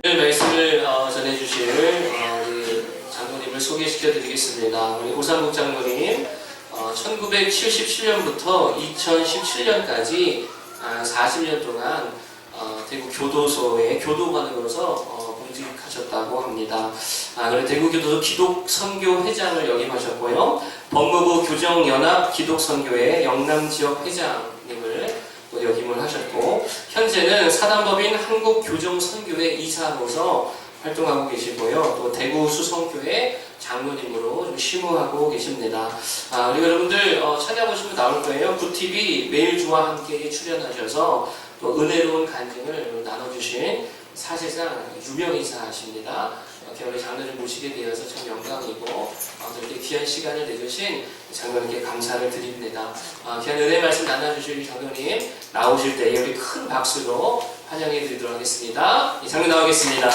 오늘 말씀을 전해주실 우리 장로님을 소개시켜 드리겠습니다. 우리 오상국 장로님 1977년부터 2017년까지 40년 동안 대구 교도소의 교도관으로서 공직하셨다고 합니다. 그리고 대구 교도소 기독선교회장을 역임하셨고요. 법무부 교정연합 기독선교회 영남지역 회장님을 역임을 하셨고, 현재는 사단법인 한국교정선교회 이사로서 활동하고 계시고요. 또 대구 수성교회 장로님으로 좀 심우하고 계십니다. 그리고 여러분들 찾아보시면 나올 거예요. 구TV 매일주와 함께 출연하셔서 또 은혜로운 간증을 나눠주신 사실상 유명인사십니다. 이렇게 우리 장로님 모시게 되어서 참 영광이고 이렇게 귀한 시간을 내주신 장로님께 감사를 드립니다. 귀한 은혜 말씀 나눠주실 장로님 나오실 때 우리 큰 박수로 환영해 드리도록 하겠습니다. 이 장로 나오겠습니다.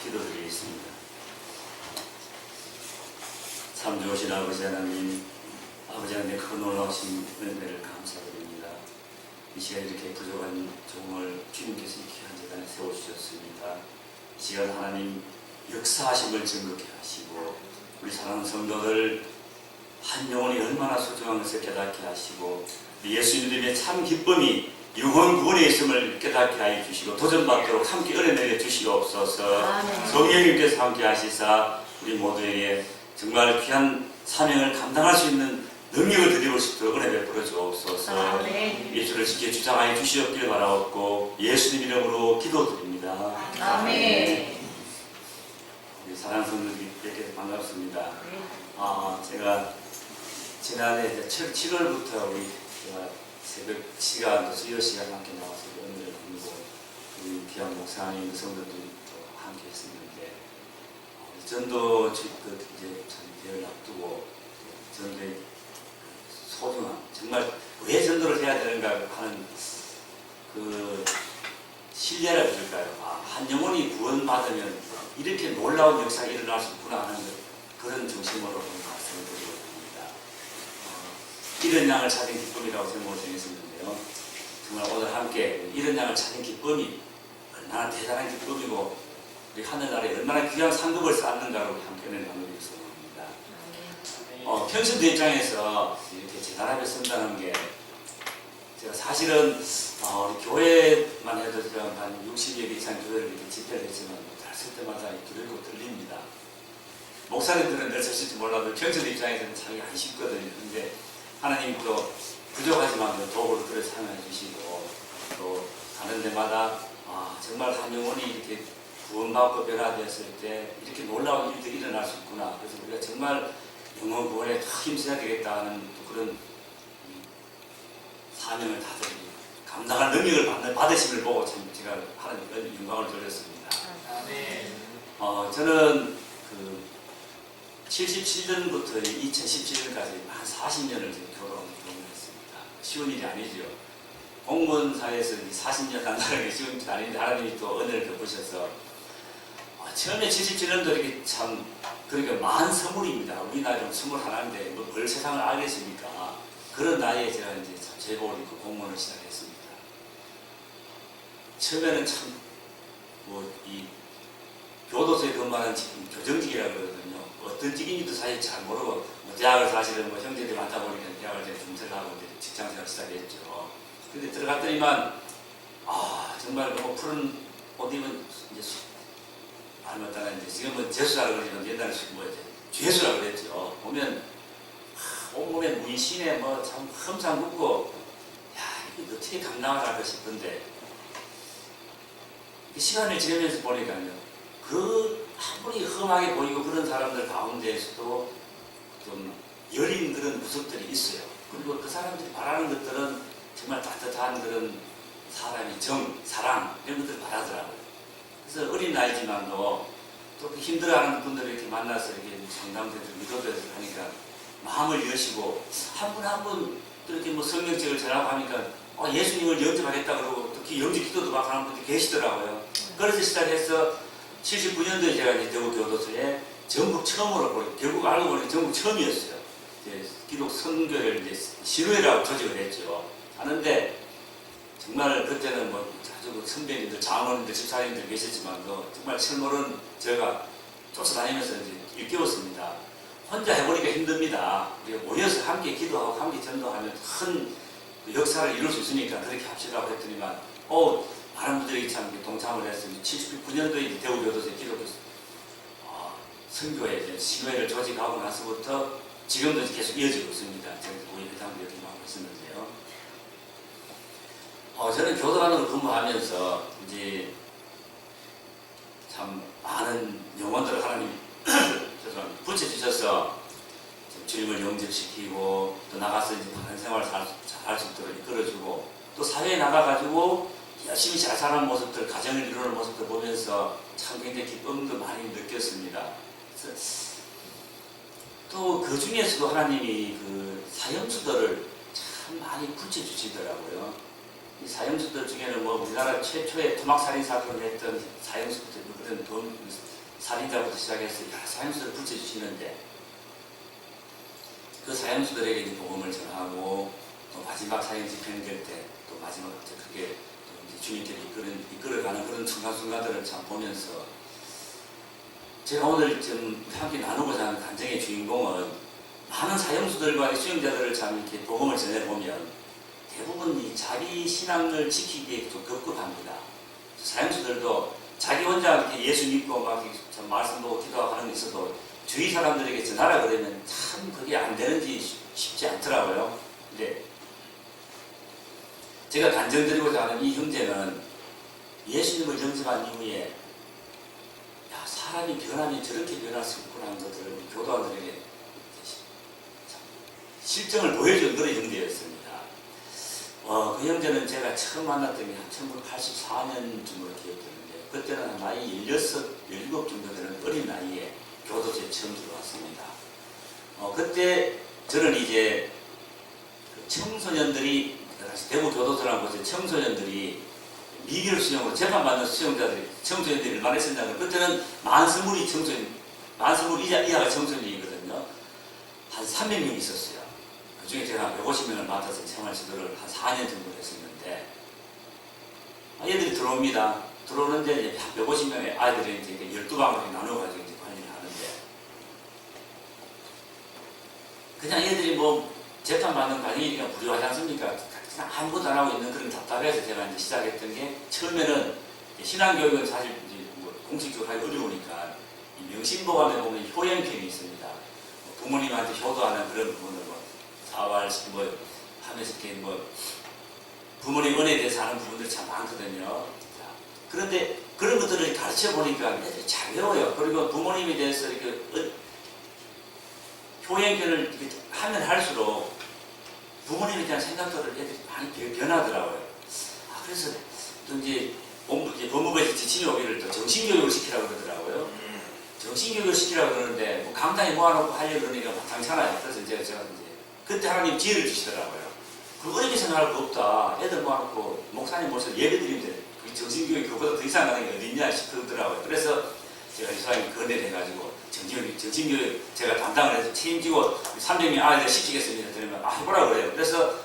기도드리겠습니다. 참 좋으신 아버지 하나님, 아버지 하나님의 그 놀라우신 은혜를 감사드립니다. 이 시간 이렇게 부족한 종을 주님께서 귀한 재단에 세워주셨습니다. 이 시간 하나님 역사하심을 증거케 하시고 우리 사랑하는 성도들 한 영혼이 얼마나 소중한 것을 깨닫게 하시고 예수님의 참 기쁨이 영혼 구원에 있음을 깨닫게 하여 주시고 도전받도록 함께 은혜내려 주시옵소서. 성령님께서 함께 하시사 우리 모두에게 정말 귀한 사명을 감당할 수 있는 능력을 드리고 싶도록 은혜 베풀어 주옵소서. 예수를 지켜 주장하여 주시옵길 바라옵고 예수님 이름으로 기도드립니다. 아멘. 우리 사랑하는 성도들이 뵙게 반갑습니다. 제가 지난해 7월부터 우리 새벽 시간 또 수요 시간 함께 나와서 은혜를 나누고 우리 귀한 목사님 성도들이 또 함께 했었는데 전도 이제 참 대회를 앞두고 전도의 소중함, 정말 왜 전도를 해야 되는가 하는 그 신뢰를 줄까요? 한 영혼이 구원받으면 이렇게 놀라운 역사가 일어날 수 있구나 하는 그런 중심으로 말씀을 드리고 있습니다. 이런 양을 찾은 기쁨이라고 제목을 정했었는데요. 정말 오늘 함께 이런 양을 찾은 기쁨이 얼마나 대단한 기쁨이고 우리 하늘나라에 얼마나 귀한 상급을 쌓는가로 함께 은혜를 나누기 소원합니다. 평신도 입장에서 이렇게 재단 앞에 선다는 게 제가 사실은 우리 교회만 해도 제가 한 60여 개 이상 교회를 이렇게 집회를 했지만 잘 쓸 때마다 두렵고 떨립니다. 목사님들은 늘 쓰실지 몰라도 평신도 입장에서는 참이 안 쉽거든요. 근데 하나님 또 부족하지만 도구를 그래 사용해 주시고 또 가는 데마다 정말 한 영혼이 이렇게 구원받고 변화되었을 때 이렇게 놀라운 일들이 일어날 수 있구나. 그래서 우리가 정말 영혼 구원에 더 힘써야 되겠다 하는 그런 사명을 다들 감당할 능력을 받으심을 보고 참 제가 하나님 영광을 돌렸습니다. 저는 77년부터 2017년까지 한 40년을 결혼했습니다. 쉬운 일이 아니죠. 공무원사에서 40년 한다는 게 쉬운 일이 아닌데 하나님이 또 은혜를 베푸셔서 처음에 77년도 이렇게 참 그러니까 많은 선물입니다. 우리 나이 좀 21인데 뭘 세상을 알겠습니까? 그런 나이에 제가 이제 제복을 입고 공무원을 시작했습니다. 처음에는 참 이 교도소에 근무하는 교정직이라고 그러거든요. 어떤 직인지도 사실 잘 모르고 대학을 사실은 형제들이 많다 보니까 대학을 이제 준비를 하고 이제 직장생활 시작했죠. 근데 들어갔더니만 정말 너무 푸른 옷 입은 이제 닮았다가 이제 지금은 재수라고 그러지만 옛날에 죄수라고 그랬죠. 보면 온몸에 문신에 참 흠상 묻고 이거 어떻게 감당할까 싶은데 시간을 지내면서 보니까요. 아무리 험하게 보이고 그런 사람들 가운데에서도 좀 여린 그런 모습들이 있어요. 그리고 그 사람들이 바라는 것들은 정말 따뜻한 그런 사람의 사랑 이런 것들을 바라더라고요. 그래서 어린 나이지만도 또 힘들어하는 분들을 이렇게 만나서 이렇게 상담되고 위로되고 하니까 마음을 여시고 한 분 한 분 또 이렇게 성경책을 전하고 하니까 예수님을 영접하겠다 그러고 또 영접 기도도 막 하는 분들이 계시더라고요. 그래서 시작해서 79년도에 제가 이제 대구 교도소에 전국 처음으로 결국 알고 보니 전국 처음이었어요. 이제 기독 선교를 이제 신우회라고 조직을 했죠. 하는데 정말 그때는 뭐 아주 그 선배님들, 장로님들, 집사님들 계셨지만 정말 철모는 제가 쫓아다니면서 이제 일깨웠습니다. 혼자 해보니까 힘듭니다. 우리가 모여서 함께 기도하고 함께 전도하면 큰 역사를 이룰 수 있으니까 그렇게 합시다고 했더니만 많은 분들이 참 동참을 했습니다. 79년도에 대구교도소에 기독교 선교회 이제 신회를 조직하고 나서부터 지금도 계속 이어지고 있습니다. 저희 회장도 이렇게 하고 있었는데요. 저는 교도관으로 근무하면서 이제 참 많은 영혼들을 하나님이 붙여주셔서 주님을 영접시키고 또 나가서 이제 바른 생활을 잘 할 수 있도록 이끌어주고 또 사회에 나가가지고 열심히 잘 사는 모습들, 가정을 이루는 모습들 보면서 참 굉장히 기쁨도 많이 느꼈습니다. 또 그 중에서도 하나님이 그 사형수들을 참 많이 붙여주시더라고요. 이 사형수들 중에는 뭐 우리나라 최초의 토막살인 사건을 했던 사형수부터 그런 살인자부터 시작해서 여러 사형수들을 붙여주시는데 그 사형수들에게 이제 복음을 전하고 또 마지막 사형 집행될 때 또 마지막 그게 주님께서 이끌어가는 그런 순간순간들을 참 보면서 제가 오늘 좀 함께 나누고자 하는 간증의 주인공은 많은 사형수들과 수용자들을 참 이렇게 복음을 전해보면 대부분 이 자기 신앙을 지키기에 좀 급급합니다. 사형수들도 자기 혼자 이렇게 예수 믿고 막 말씀 보고 기도하는 게 있어도 주위 사람들에게 전하라 그러면 참 그게 안 되는지 쉽지 않더라고요. 근데 제가 간증드리고자 하는 이 형제는 예수님을 영접한 이후에 사람이 변하면 저렇게 변할 수 있구나 하는 것들을 교도관들에게 실정을 보여준 그런 형제였습니다. 그 형제는 제가 처음 만났던 게 1984년쯤으로 기억되는데 그때는 나이 16, 17 정도 되는 어린 나이에 교도소에 처음 들어왔습니다. 그때 저는 이제 그 청소년들이 당시 대구 교도소라는 곳에 청소년들이 미기를 수용으로 재판받는 청소년들이 얼마나 있었냐면 그때는 만스물이 이하가 청소년이거든요. 한 300명 있었어요. 그 중에 제가 150명을 맡아서 생활 지도를 한 4년 정도 했었는데 애들이 들어옵니다. 들어오는데 이제 150명의 아이들이 이제 12방으로 나눠가지고 이제 관리를 하는데 그냥 애들이 뭐 재판받는 과정이니까 무료하지 않습니까? 그냥 아무것도 안 하고 있는 그런 답답해서 제가 이제 시작했던 게 처음에는 신앙교육은 사실 이제 뭐 공식적으로 하기 어려우니까 이 명심보감에 보면 효행편이 있습니다. 부모님한테 효도하는 그런 부분을 뭐 사활 뭐 하면서 이렇게 뭐 부모님 은혜에 대해서 하는 부분들이 참 많거든요. 그런데 그런 것들을 가르쳐 보니까 애들이 잘 배워요. 그리고 부모님에 대해서 이렇게 효행편을 이렇게 하면 할수록 부모님에 대한 생각들을 애들이 많이 변하더라고요. 그래서 또 이제 법무부에서 지침이 오기를 또 정신교육을 시키라고 그러더라고요. 정신교육을 시키라고 그러는데 뭐 강당에 모아놓고 하려고 그러니까 당찮아요. 그래서 제가 이제 그때 하나님 지혜를 주시더라고요. 그 어렵게 생각할 거 없다. 애들 모아놓고 목사님 모셔서 예배 드리는데 정신교육이 그거보다 더 이상 가는 게 어딨냐 싶더라고요. 그래서 제가 이사님 건의를 해가지고 정신교육 제가 담당을 해서 책임지고 300명 아이들 시키겠습니다. 그러면 해보라고 그래요. 그래서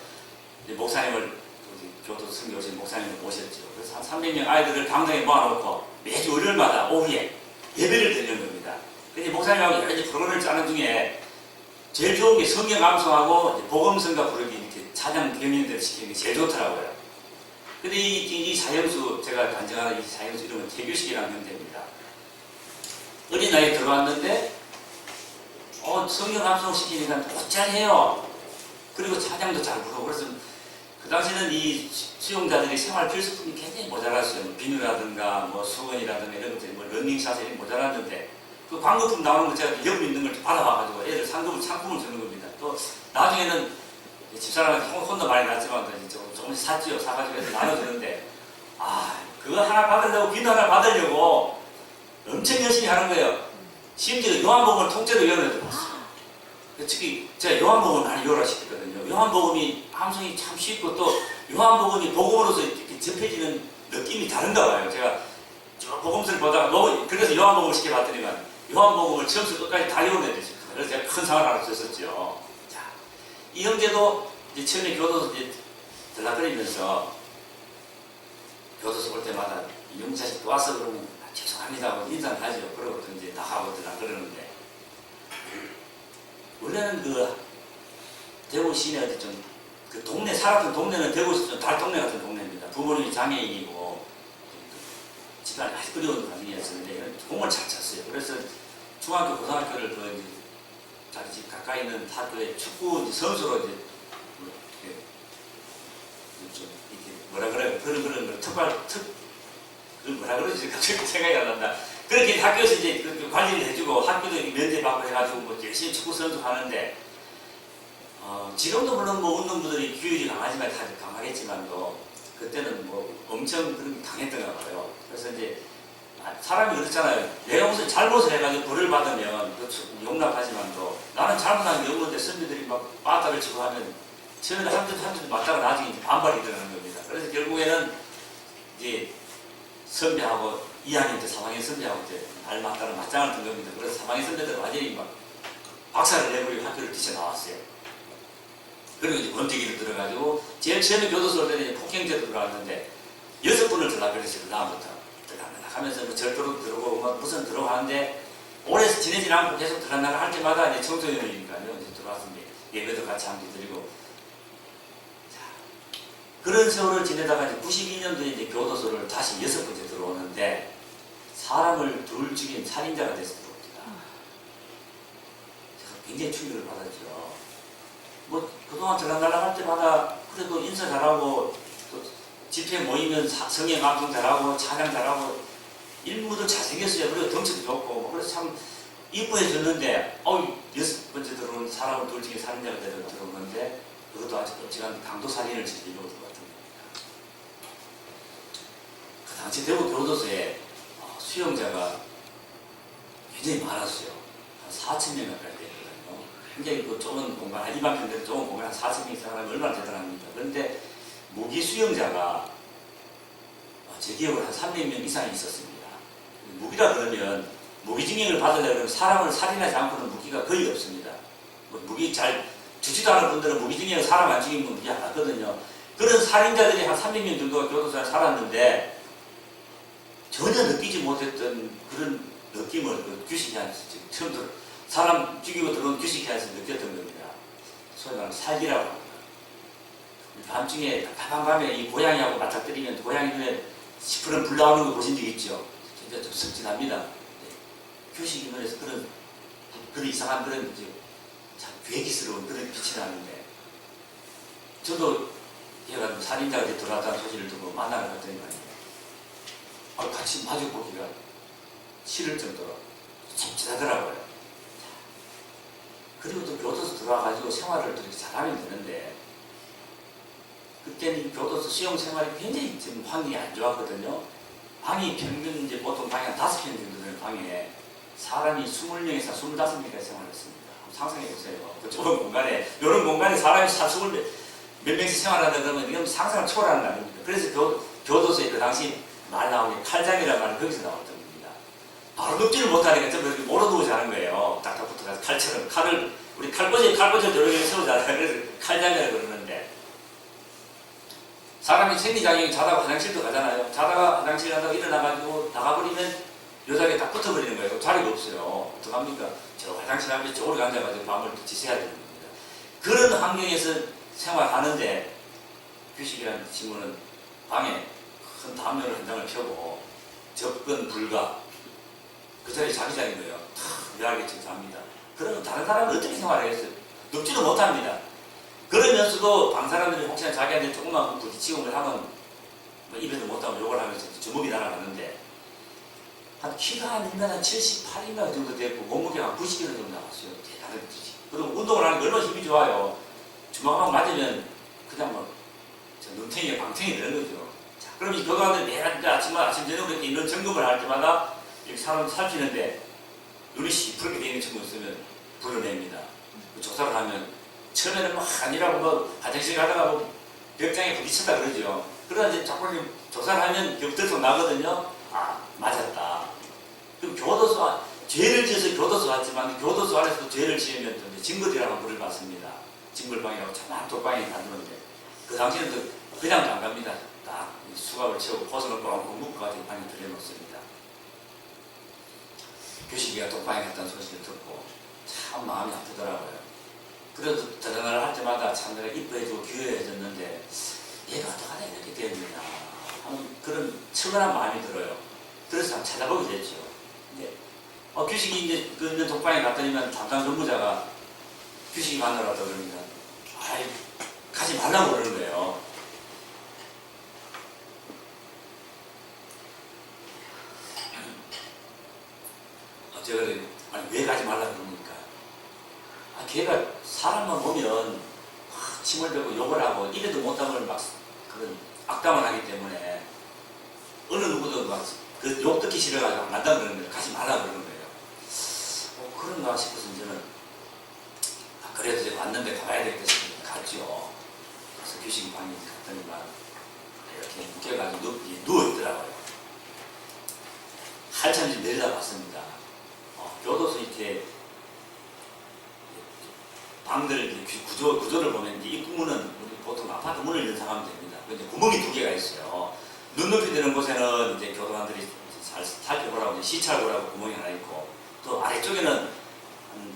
목사님을 교도 선교 오신 목사님을 모셨죠. 그래서 한 300명 아이들을 강당에 모아놓고 매주 월요일마다 오후에 예배를 드리는 겁니다. 근데 목사님하고 여러 가지 프로그램을 짜는 중에 제일 좋은 게 성경 암송하고 복음성가 부르기 이렇게 찬양 경연대를 시키는 게 제일 좋더라고요. 근데 이 사형수, 제가 간증하는 이 사형수 이름은 태규식이라는 형제입니다. 어린 나이에 들어왔는데, 성경 암송 시키니까 곧잘해요. 그리고 찬양도 잘 부르고, 그래서 그 당시에는 이 수용자들이 생활 필수품이 굉장히 모자랐어요. 비누라든가, 뭐 수건이라든가 이런 것들이 뭐 러닝샷이 모자랐는데, 그 광고품 나오는 거 제가 여기 있는 걸 받아와가지고 애들 상품을 주는 겁니다. 또 나중에는 집사람한테 혼도 많이 났지만 조금씩 샀죠. 사가지고 해서 나눠주는데 그거 하나 받으려고 비누 하나 받으려고 엄청 열심히 하는 거예요. 심지어 요한복음을 통째로 외우는 애들 봤어요. 특히 제가 요한복음을 많이 외우라 시켰거든요. 요한복음이 함성이 참 쉽고 또 요한복음이 복음으로서 이렇게 접해지는 느낌이 다른가 봐요. 제가 복음서를 보다가 그래서 요한복음을 시켜봤더니만 요한복음을 처음부터 끝까지 다 읽어내야 됐습니다. 그래서 제가 큰 상을 하나 줬었죠. 자, 이 형제도 이제 처음에 교도소 이제 들락거리면서 교도소 올 때마다 이용 자식 또 왔어 그러면 죄송합니다 하고 인사를 하죠. 그러고 또 이제 나가고 들락거리는데 원래는 그 대구 시내 어디 좀 그 동네 살았던 동네는 대구시 좀 달동네 같은 동네입니다. 부모님이 장애인이고 집안이 아주 어려운 가정이었는데 공을 잘 쳤어요. 그래서 중학교, 고등학교를 그 이제 자기 집 가까이 있는 학교에 축구 선수로 이제 뭐 이렇게 좀 이렇게 뭐라 그래요? 그런 걸 그 뭐라 그러지? 갑자기 생각이 안 난다. 그렇게 학교에서 이제 그렇게 관리를 해주고 학교도 면제 받고 해가지고 뭐 열심히 축구 선수 하는데 지금도 물론 뭐 운동부들이 규율이 강하지만 다 강하겠지만도 그때는 뭐 엄청 그런 게 강했던가 봐요. 그래서 이제 사람이 그렇잖아요. 내가 무슨 잘못을 해가지고 벌을 받으면 용납하지만도 나는 잘못한 게 없는데 선배들이 막 빠따를 치고 하면 처음에는 한줄 맞다가 나중에 이제 반발이 일어나는 겁니다. 그래서 결국에는 이제 선배하고 2학년 때 3학년 선배하고 이제 날 맞다가 맞짱을 든 겁니다. 그래서 3학년 선배들 완전히 막 박살을 내버리고 학교를 뛰쳐나왔어요. 그리고 이제 번지기를 들어가지고 제일 처음에 교도소 올 때는 폭행죄도 들어왔는데 6번을 들락거렸어요. 그 다음부터 들락하면서 뭐 절도로 들어오고 뭐 무슨 들어가는데 오래 지내지 않고 계속 들락날락 할 때마다 이제 청소년이니까요. 이제 들어와서 이제 예배도 같이 함께 드리고 자, 그런 세월을 지내다가 이제 92년도에 이제 교도소를 다시 6번째 들어오는데 사람을 둘 죽인 살인자가 돼서 들어옵니다. 제가 굉장히 충격을 받았죠. 뭐 그동안 들락날락 할 때마다 그래도 인사 잘하고 또 집회 모이면 성경 방송 잘하고 찬양 잘하고 일무도 잘생겼어요. 그리고 덩치도 좋고 뭐 그래서 참 이뻐해 줬는데 6번째 들어온 사람을 둘 중에 살인자가 되서 들어오는데 그것도 아주 끔찍한 강도살인을 저지르고 들어왔던 겁니다. 그 당시 대구 교도소에 수용자가 굉장히 많았어요. 한 4천 명 가까이 되거든요. 굉장히 그 좁은 공간, 이만큼인데 좁은 공간 한 4,000명이 생활하면 얼마나 대단합니까? 그런데 무기 수용자가 제 기억으로 한 300명 이상이 있었습니다. 무기라 그러면 무기징역을 받으려고 하면 사람을 살인하지 않고는 무기가 거의 없습니다. 뭐 무기 잘 주지도 않은 분들은 무기징역을 사람 안 죽이면 무기 안 하거든요. 그런 살인자들이 한 300명 정도가 교도소에 살았는데 전혀 느끼지 못했던 그런 느낌을 그 규식이 안에서 지금 처음 들어 사람 죽이고 들어온 규식이 안에서 느꼈던 겁니다. 소위 말하는 살기라고 합니다. 밤중에 답답한 밤에 이 고양이하고 맞닥뜨리면 고양이 눈에 시퍼런 불 나오는 거 보신 적 있죠? 진짜 좀 섭진합니다. 규식이 눈에서 그런 이상한 그런 참 괴기스러운 그런 빛이 나는데 저도 얘가 살인자가 이제 들어왔다는 소식을 듣고 만나러 갔더니 말이에요. 같이 마주보기가 싫을 정도로 섭진하더라고요. 그리고 또 교도소 들어와가지고 생활을 이렇게 잘하면 되는데 그때는 교도소 수용 생활이 굉장히 지금 환경이 안 좋았거든요. 방이 평균 이제 보통 방이 한 5편 정도 되는 방에 사람이 20명에서 25명까지 생활했습니다. 상상해 보세요. 그 좁은 공간에 이런 공간에 사람이 20몇 명씩 생활한다 그러면 이건 상상을 초월하는 거 아닙니까? 그래서 교도소에 그 당시 말 나오는 칼장이라는 말이 거기서 나왔던 겁니다. 바로 눕지를 못하니까 좀 이렇게 몰아두고 자는 거예요. 딱딱 붙어가서 칼처럼 칼을 우리 칼꽂이 여러 개 세우잖아요. 그래서 칼장이라고 그러는데 사람이 생리장애에 자다가 화장실도 가잖아요. 자다가 화장실 가다가 일어나가지고 나가버리면 요 자리에 딱 붙어버리는 거예요. 자리가 없어요. 어떡합니까? 저 화장실 앞에 저기 앉아가지고 밤을 지새야 되는 겁니다. 그런 환경에서 생활하는데 규식이라는 친구는 방에 큰 담요를 한 장을 펴고 접근 불가 그 자리에 자기 자리인 거예요. 묘하게 청소합니다. 그러면 다른 사람은 어떻게 생활하겠어요? 눕지도 못합니다. 그러면서도 방 사람들이 혹시나 자기한테 조금만 부딪히고 하면 뭐 입에도 못하고 욕을 하면서 주먹이 날아가는데 한 키가 한 1m 78인가 정도 됐고 몸무게가 한 90kg 정도 나왔어요. 대단한 뜻이. 그리고 운동을 하는 게 얼마나 힘이 좋아요. 주먹만 맞으면 그냥 뭐 눈탱이에 방탱이 되는 거죠. 자, 그럼 이 교도관들 매일 아침 저녁 이렇게 있는 점검을 할 때마다 이렇게 사람 살피는데 눈이 시퍼렇게 되어 있는 친구 있으면 불러냅니다. 조사를 하면 처음에는 뭐 아니라고 뭐 화장실 가다가 뭐 벽장에 부딪혔다 그러죠. 그러다 이제 자꾸 조사를 하면 들통 나거든요. 아, 맞았다. 그럼 교도소 죄를 지어서 교도소 왔지만 교도소 안에서도 죄를 지으면 또 이제 징벌이라고 불을 받습니다. 징벌방이라고 참 독방에 가두는데 그 당시에는 그냥 안 갑니다. 딱 수갑을 채우고 벗어놓고 공국까지 방에 들여놓습니다. 규식이가 독방에 갔다는 소식을 듣고 참 마음이 아프더라고요. 그래도 드러날 할 때마다 참 내가 이뻐해주고 귀여해졌는데 얘가 어떡하나 이렇게 되었느냐 하는 그런 측은한 마음이 들어요. 그래서 한번 찾아보게 됐죠. 근데 규식이 이제 그 있는 독방에 갔더니만 담당 근무자가 규식이 만나러 왔다 그러니까 아이 가지 말라고 그러는 거예요. 제가 아니 왜 가지 말라고 그러니까 걔가 사람만 보면 침을 들고 욕을 하고 이래도 못함을 막 그런 악담을 하기 때문에 어느 누구도 막 그 욕 듣기 싫어가지고 안 간다 그러는 거예요. 가지 말라 그러는 거예요. 그런가 싶어서 저는 그래도 이제 왔는데 가봐야 되겠다 싶어서 갔죠. 그래서 규식 방에 갔더니만 이렇게 묶여가지고 누워있더라고요. 한참 이제 내려다봤습니다. 교도소 이렇게 방들 구조를 보면 이 입구문은 우리 보통 아파트 문을 연상하면 됩니다. 근데 구멍이 2개가 있어요. 눈높이 되는 곳에는 이제 교도관들이 잘 살펴보라고 이제 시찰보라고 구멍이 하나 있고 또 아래쪽에는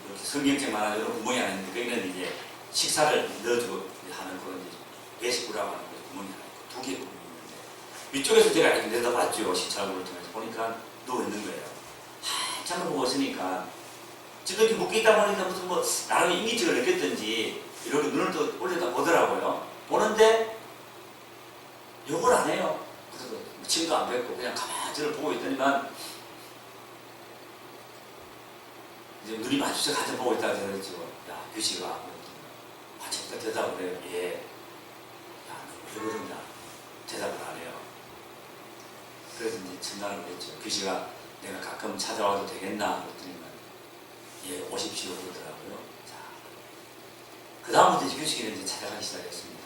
이렇게 성경책만 하는 이런 구멍이 하나 있는데 거기는 이제 식사를 넣어주고 하는 그런 이제 배식구라고 하는 구멍이 하나 있고 2개의 구멍이 있는데 위쪽에서 제가 이렇게 내다봤죠. 시찰부를 통해서 보니까 누워 있는 거예요. 한참을 보고 있으니까 지금 이렇게 묶여있다 보니까 무슨 뭐 나름 인기증을 느꼈든지 이렇게 눈을 또 올려다 보더라고요. 보는데 욕을 안 해요. 그래서 침도 안 뱉고 그냥 가만히 저를 보고 있더니만 이제 눈이 마주쳐 가져 보고 있다고 그랬죠. 야 규식아 마침내 대답을 해요. 예. 야 너 왜 그러냐. 대답을 안 해요. 그래서 이제 전화를 했죠. 규식아 내가 가끔 찾아와도 되겠나 그랬더니만 예, 오십시오 그러더라고요. 자, 그 다음부터 이제 규식이를 이제 찾아가기 시작했습니다.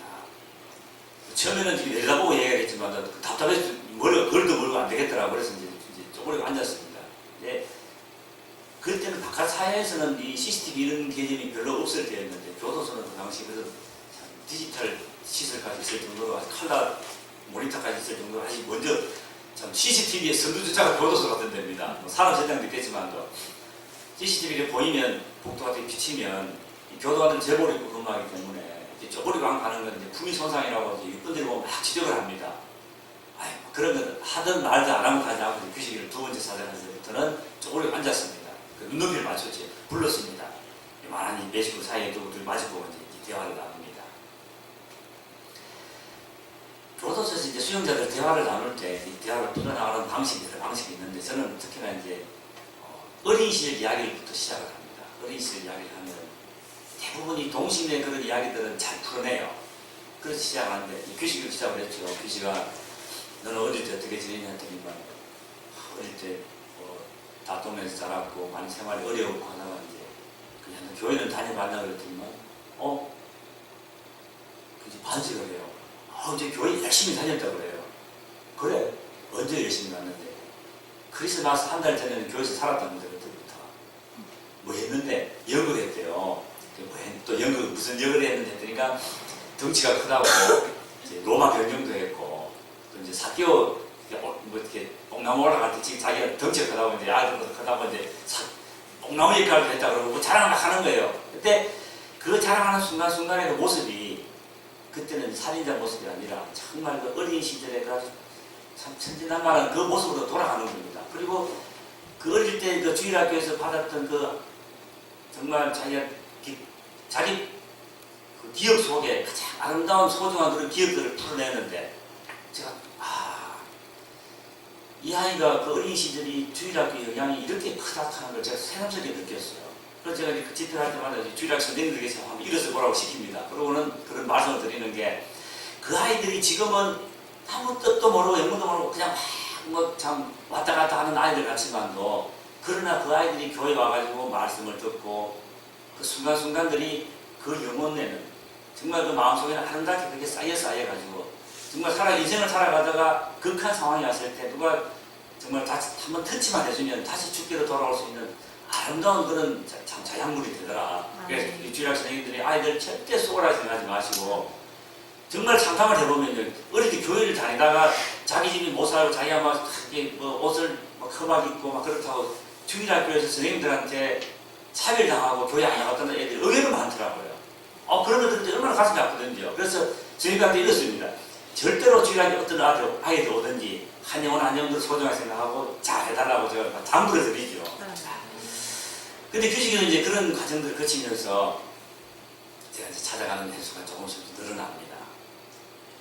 처음에는 지금 내려다보고 얘기를 했지만 답답해서 걸도 멀고 안 되겠더라고요. 그래서 이제 쪼그리고 앉았습니다. 예, 그때는 바깥 사회에서는 이 CCTV 이런 개념이 별로 없을 때였는데 교도소는 그 당시 그래서 디지털 시설까지 있을 정도로 컬러 모니터까지 있을 정도로 아직 먼저 참 CCTV의 선두주자가 교도소 같은 데입니다. 뭐 사람 세상도 있겠지만도 CCTV를 보이면 복도 같은 게 비치면 교도관들 제보를 입고 근무하기 때문에 쪼그리고 가는 건 이제 품위 손상이라고 이제 육군들이 보면 막 지적을 합니다. 아이, 그런 건 하든 말든 안 하면 하지 않고 규식이를 2번째 사장할 때부터는 쪼그리고 앉았습니다. 그 눈높이를 맞췄지. 불렀습니다. 이만한 이 매식구 사이에 둘이 마주보고 이제 대화를 나눕니다. 교도소에서 이제 수용자들 대화를 나눌 때 이 대화를 풀어나가는 방식이 있는데 저는 특히나 이제 어린 시절 이야기부터 시작을 합니다. 어린 시절 이야기를 하면 대부분이 동심의 그런 이야기들은 잘 풀어내요. 그래서 시작하는데 규식으로 시작을 했죠. 규식아 너는 어릴 때 어떻게 지내냐 했더니만 어릴 때 다툼에서 자랐고 많이 생활이 어려웠고 하다가 이제 그냥 교회는 다녀봤나 그랬더니만 그지 반식을 해요. 이제 교회 열심히 다녔다고 그래요. 그래 언제 열심히 갔는데 크리스마스 한 달 전에는 교회에서 살았답니다. 그때부터 뭐 했는데 연극 했대요. 또 연극 무슨 역을 했는데 했더니까 덩치가 크다고 이제 로마 변경도 했고 또 이제 사개오 뭐 이렇게 뽕나무 올라갈 때 지금 자기가 덩치가 크다고 이제 아들보다 크다고 이제 뽕나무 역할을 했다 그러고 자랑을 막 하는 거예요. 그때 그 자랑하는 순간순간의 그 모습이 그때는 살인자 모습이 아니라 정말 그 어린 시절에 참 천진난만한 그 모습으로 돌아가는 겁니다. 그리고 그 어릴 때 그 주일학교에서 받았던 그 정말 자기 그 기억 속에 가장 아름다운 소중한 그런 기억들을 풀어내는데 제가 이 아이가 그 어린 시절이 주일학교 영향이 이렇게 크다 하는 걸 제가 새삼스럽게 느꼈어요. 그래서 제가 그 집회할 때마다 주일학교 선생님들에게서 한번 일어서 보라고 시킵니다. 그러고는 그런 말씀을 드리는 게 그 아이들이 지금은 아무 뜻도 모르고 영문도 모르고 그냥 막 참 왔다 갔다 하는 아이들 같지만도 그러나 그 아이들이 교회 와가지고 말씀을 듣고 그 순간순간들이 그 영혼에는 정말 그 마음속에는 아름답게 그렇게 쌓여가지고 정말 인생을 살아가다가 극한 상황이 왔을 때 누가 정말 다시 한번 터치만 해주면 다시 죽기로 돌아올 수 있는 아름다운 그런 참 자양물이 되더라. 그래서 이 주일학 선생님들이 아이들 절대 속으라 생각하지 마시고 정말 상상을 해보면요. 어릴 때 교회를 다니다가 자기 집이 못 살고 자기가 막 옷을 막 험하게 입고 막 그렇다고 주일학교에서 선생님들한테 차별당하고 교회 안 나갔던 애들이 의외로 많더라고요. 그런 애들한테 얼마나 가슴이 아프던지요. 그래서 저희한테 이렇습니다. 절대로 주일학교 어떤 아이들 오든지 한 영혼들 소중하게 생각하고 잘해달라고 제가 당부를 드리죠. 근데 규식이는 이제 그런 과정들을 거치면서 제가 이제 찾아가는 횟수가 조금씩 늘어납니다.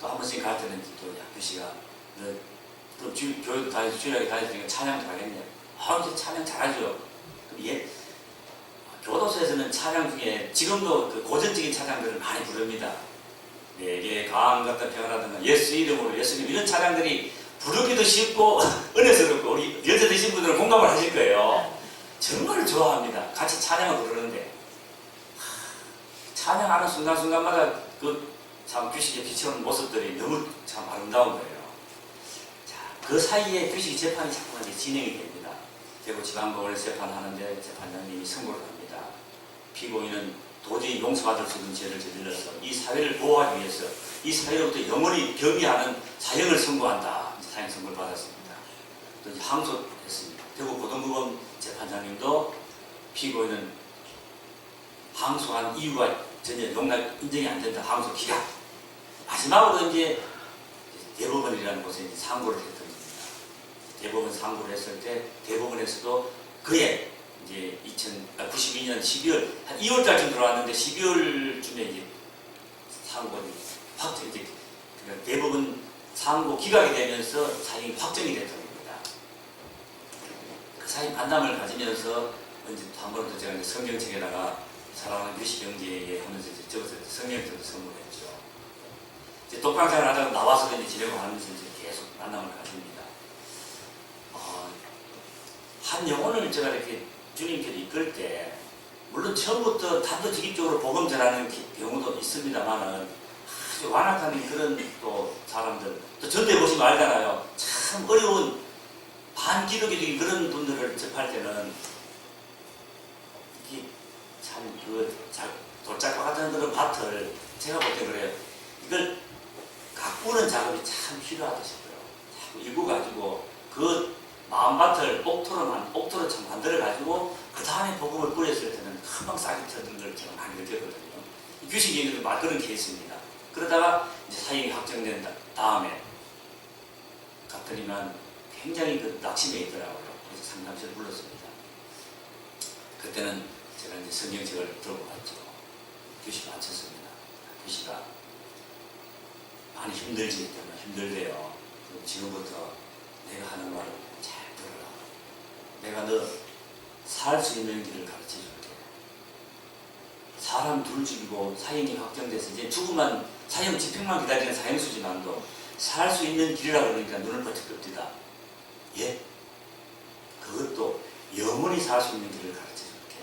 또 한 번씩 갈 때는 또 야, 규식아, 또 교회도 다니고 주일학교 다니니까 찬양도 하겠냐? 이제 찬양 잘하죠. 그럼 교도소에서는 찬양 중에 지금도 그 고전적인 찬양들을 많이 부릅니다. 내게 강한 같은 평화라든가 예수 이름으로 예수님 이런 찬양들이 부르기도 쉽고 은혜스럽고 우리 연세 드신 분들은 공감을 하실 거예요. 정말 좋아합니다. 같이 찬양을 부르는데 찬양하는 순간순간마다 참 규식의 비춰오는 모습들이 너무 참 아름다운 거예요. 자, 그 사이에 규식이 재판이 자꾸만 진행이 됩니다. 대구 지방법원에 재판하는데 재판장님이 선고를 합니다. 피고인은 도저히 용서받을 수 없는 죄를 저질러서 이 사회를 보호하기 위해서 이 사회로부터 영원히 겸비하는 사형을 선고한다. 사형 선고를 받았습니다. 또 이제 항소했습니다. 대구 고등법원 재판장님도 피고인은 항소한 이유가 전혀 용납 인정이 안 된다. 항소 기각. 마지막으로 이제 대법원이라는 곳에 이제 상고를 했던 겁니다. 대법원 상고를 했을 때 대법원에서도 그의 이제 92년 12월 한 2월달쯤 들어왔는데 12월쯤에 이제 상고는 확정 이제 그러니까 대법원 상고 기각이 되면서 사형이 확정이 됐던 겁니다. 그 사이 만남을 가지면서 이제 한 번 더 제가 이제 성경책에다가 사랑하는 규식 형제에게 하면서 이제 적어서 성경책도 선물했죠. 이제 독방생활 하다가 나와서 이제 지내고 하면서 이제 계속 만남을 가집니다. 한 영혼을 제가 이렇게 주님께서 이끌 때 물론 처음부터 단도직입적으로 복음 전하는 경우도 있습니다만은 아주 완악한 그런 또 사람들 또 전도해 보시면 알잖아요. 참 어려운 반기독교적인 그런 분들을 접할 때는 이게 참 돌짝과 같은 그런 밭을 제가 볼 때 그래요. 이걸 가꾸는 작업이 참 필요하다 싶어요. 자꾸 읽어가지고 그 마음밭을 옥토로 참 만들어가지고 그 다음에 복음을 뿌렸을 때는 금방 싹이 터는 걸 제가 많이 느꼈거든요. 규식 얘기도 막 그런 케이스입니다. 그러다가 이제 사형이 확정된 다음에 갔더니만 굉장히 그 낙심해 있더라고요. 그래서 상담실을 불렀습니다. 그때는 제가 이제 성경책을 들고 갔죠. 규식 맞췄습니다. 규식아 많이 힘들지 때문에 힘들대요. 그럼 지금부터 내가 하는 말을 잘 들어라. 내가 너 살 수 있는 길을 가르쳐 줄게. 사람 둘 죽이고 사형이 확정돼서 이제 죽음만 사형 집행만 기다리는 사형수지만도 살 수 있는 길이라고 그러니까 눈을 번쩍 뜹니다. 예? 그것도 영원히 살 수 있는 길을 가르쳐 줄게.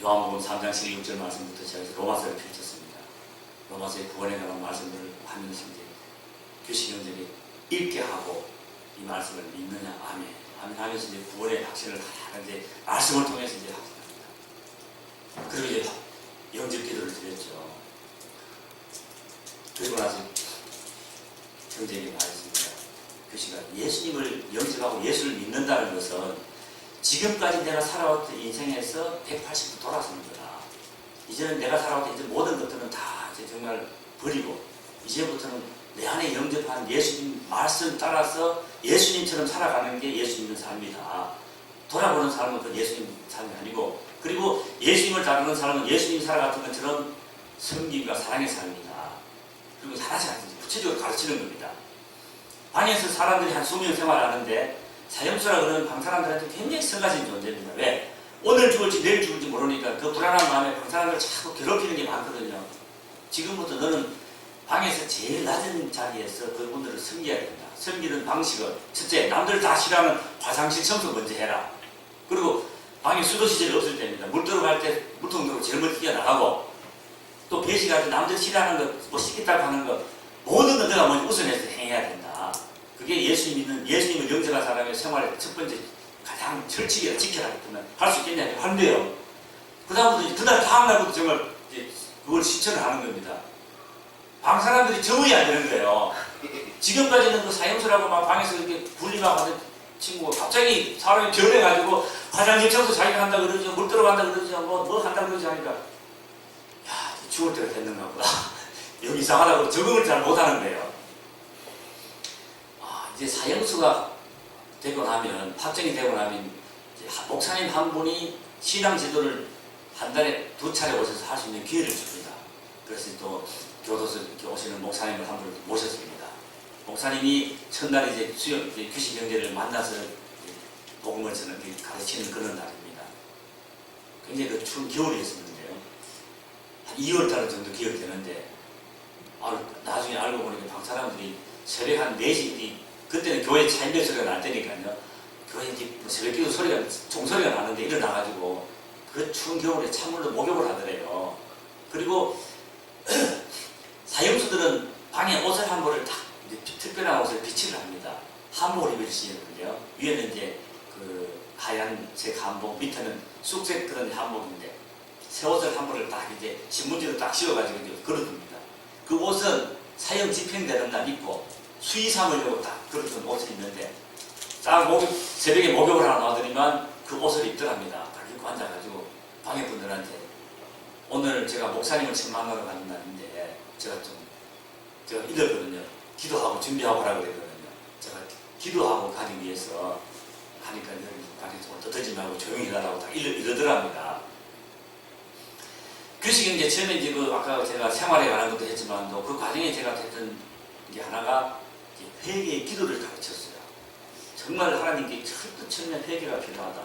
요한복음 3장 16절 말씀부터 시작해서 로마서를 펼쳤습니다. 로마서의 구원에 관한 말씀을 하면서 이제 규식 형제들이 읽게 하고 이 말씀을 믿느냐 아멘 아멘 하면서 이제 구원의 확신을 다 이제 말씀을 통해서 이제 확신합니다. 그리고 이제 영접 기도를 드렸죠. 그리고 나서 형제에게 말했습니다. 규식아 예수님을 영접하고 예수를 믿는다는 것은 지금까지 내가 살아왔던 인생에서 180도 돌아서는 거다. 이제는 내가 살아왔던 이제 모든 것들은 다 이제 정말 버리고 이제부터는 내 안에 영접한 예수님 말씀 따라서 예수님처럼 살아가는 게 예수님의 삶이다. 돌아보는 삶은 그 예수님 삶이 아니고 그리고 예수님을 따르는 사람은 예수님이 살아갔던 것처럼 섬김과 사랑의 삶이다. 그리고 하나씩 구체적으로 가르치는 겁니다. 방에서 사람들이 한 수명 생활하는데 사형수라 그러는 방 사람들한테 굉장히 성가신 존재입니다. 왜? 오늘 죽을지 내일 죽을지 모르니까 그 불안한 마음에 방 사람들을 자꾸 괴롭히는 게 많거든요. 지금부터 너는 방에서 제일 낮은 자리에서 그분들을 섬겨야 된다. 섬기는 방식은 첫째, 남들 다 싫어하는 화장실 청소 먼저 해라. 그리고 방에 수도 시설이 없을 때입니다. 물 들어갈 때 물통 들고 제일 먼저 뛰어나가고 또 배식할 때 남들 싫어하는 거, 뭐 시키다고 하는 거 모든 건 내가 먼저 우선해서 행해야 된다. 그게 예수님을 영접한 사람의 생활의 첫 번째 가장 철칙이라 지켜라 했으면 할 수 있겠냐? 한대요. 그다음부터 그날 다음 날부터 정말 이제 그걸 실천을 하는 겁니다. 방 사람들이 적응이 안 되는 거예요. 지금까지는 그 사형수라고 막 방에서 이렇게 분리막 하는 친구가 갑자기 사람이 변해가지고 화장실 청소 자기가 한다 그러죠. 물 들어간다 그러죠. 뭐 한다 그러지 하니까 야, 죽을 때가 됐는가 보다. 여기 이상하다고 적응을 잘 못하는 거예요. 이제 사형수가 되고 나면, 확정이 되고 나면 이제 목사님 한 분이 신앙 지도를 한 달에 2차례 오셔서 할 수 있는 기회를 줍니다. 그래서 또 교도소 이렇게 오시는 목사님을 한 분을 모셨습니다. 목사님이 첫날 이제 귀신 형제를 만나서 복음을 가르치는 그런 날입니다. 굉장히 그 추운 겨울이었었는데요. 한 2월달 정도 기억이 되는데, 나중에 알고 보니까 방 사람들이 새벽 한 4시, 그때는 교회 차인별 소리가 날 때니까요. 교회 새벽 기도 소리가, 종소리가 나는데 일어나가지고 그 추운 겨울에 찬물로 목욕을 하더래요. 그리고 사형수들은 방에 옷을 한 벌을 딱 특별한 옷을 비치를 합니다. 한복을 입으시는데요. 위에는 이제 그 하얀색 한복, 밑에는 쑥색 그런 한복인데 새 옷을 한 벌을 딱 이제 신문지로 딱 씌워가지고 걸어둡니다. 그 옷은 사형 집행되는 날 입고 수의 삼으려고 딱 걸어둔 옷이 있는데 새벽에 목욕을 하나 놔드리면 그 옷을 입더랍니다. 딱 입고 앉아가지고 방에 분들한테 오늘 제가 목사님을 처음 만나러 가는 날인데 제가 이랬거든요. 기도하고 준비하고 하라고 그랬거든요. 제가 기도하고 가기 위해서 하니까 방에서 떠들지 말고 조용히 해달라고 딱 이러더랍니다. 규식이 이제 처음에 이제 아까 제가 생활에 관한 것도 했지만 그 과정에 제가 했던 게 하나가 회개의 기도를 가르쳤어요. 정말 하나님께 철저히 회개가 필요하다.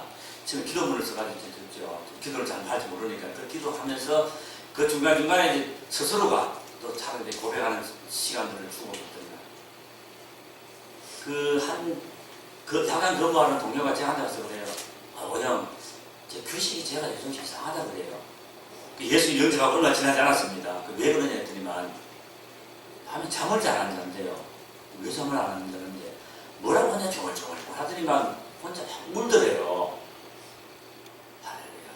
지금 기도문을 써가지고 줬죠. 기도를 잘 할지 모르니까 그 기도하면서 그 중간중간에 이제 스스로가 또 차라리 고백하는 시간들을 주고 있거든요. 약간 근무하는 동료가 제한테 와서 그래요. 원영, 제 규식이 제가 요즘 이상하다 그래요. 예수 영접하고 얼마 지나지 않았습니다. 왜 그러냐 했더니만 밤에 잠을 잘 안 잔대요. 왜 잠을 안 잔다는데 뭐라고 하냐 조글조글 하더니만 혼자 물더래요. 할렐루야.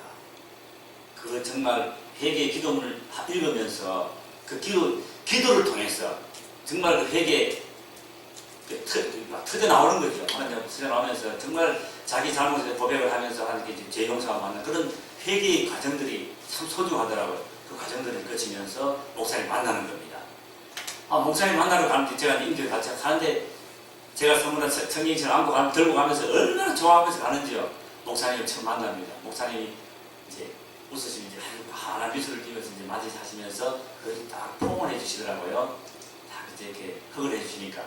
그 정말 회개의 기도문을 읽으면서 그 기도를 통해서 정말 그 회개 터져 나오는 거죠. 하나님 터져 나오면서 정말 자기 잘못에 고백을 하면서 하나님께 죄 용서가 받는 그런 회개의 과정들이 참 소중하더라고요. 그 과정들을 거치면서 목사님 만나는 겁니다. 목사님 만나러 가는데 제가 임대를 같이 가는데 제가 선물한 성경책을 안고 들고 가면서 얼마나 좋아하면서 가는지요. 목사님을 처음 만납니다. 목사님이 이제 웃으시면 이제 환한 미소를 띄면서 이제 맞이하시면서 그걸 딱 포옹을 해주시더라고요. 딱 이제 이렇게 흑을 해주시니까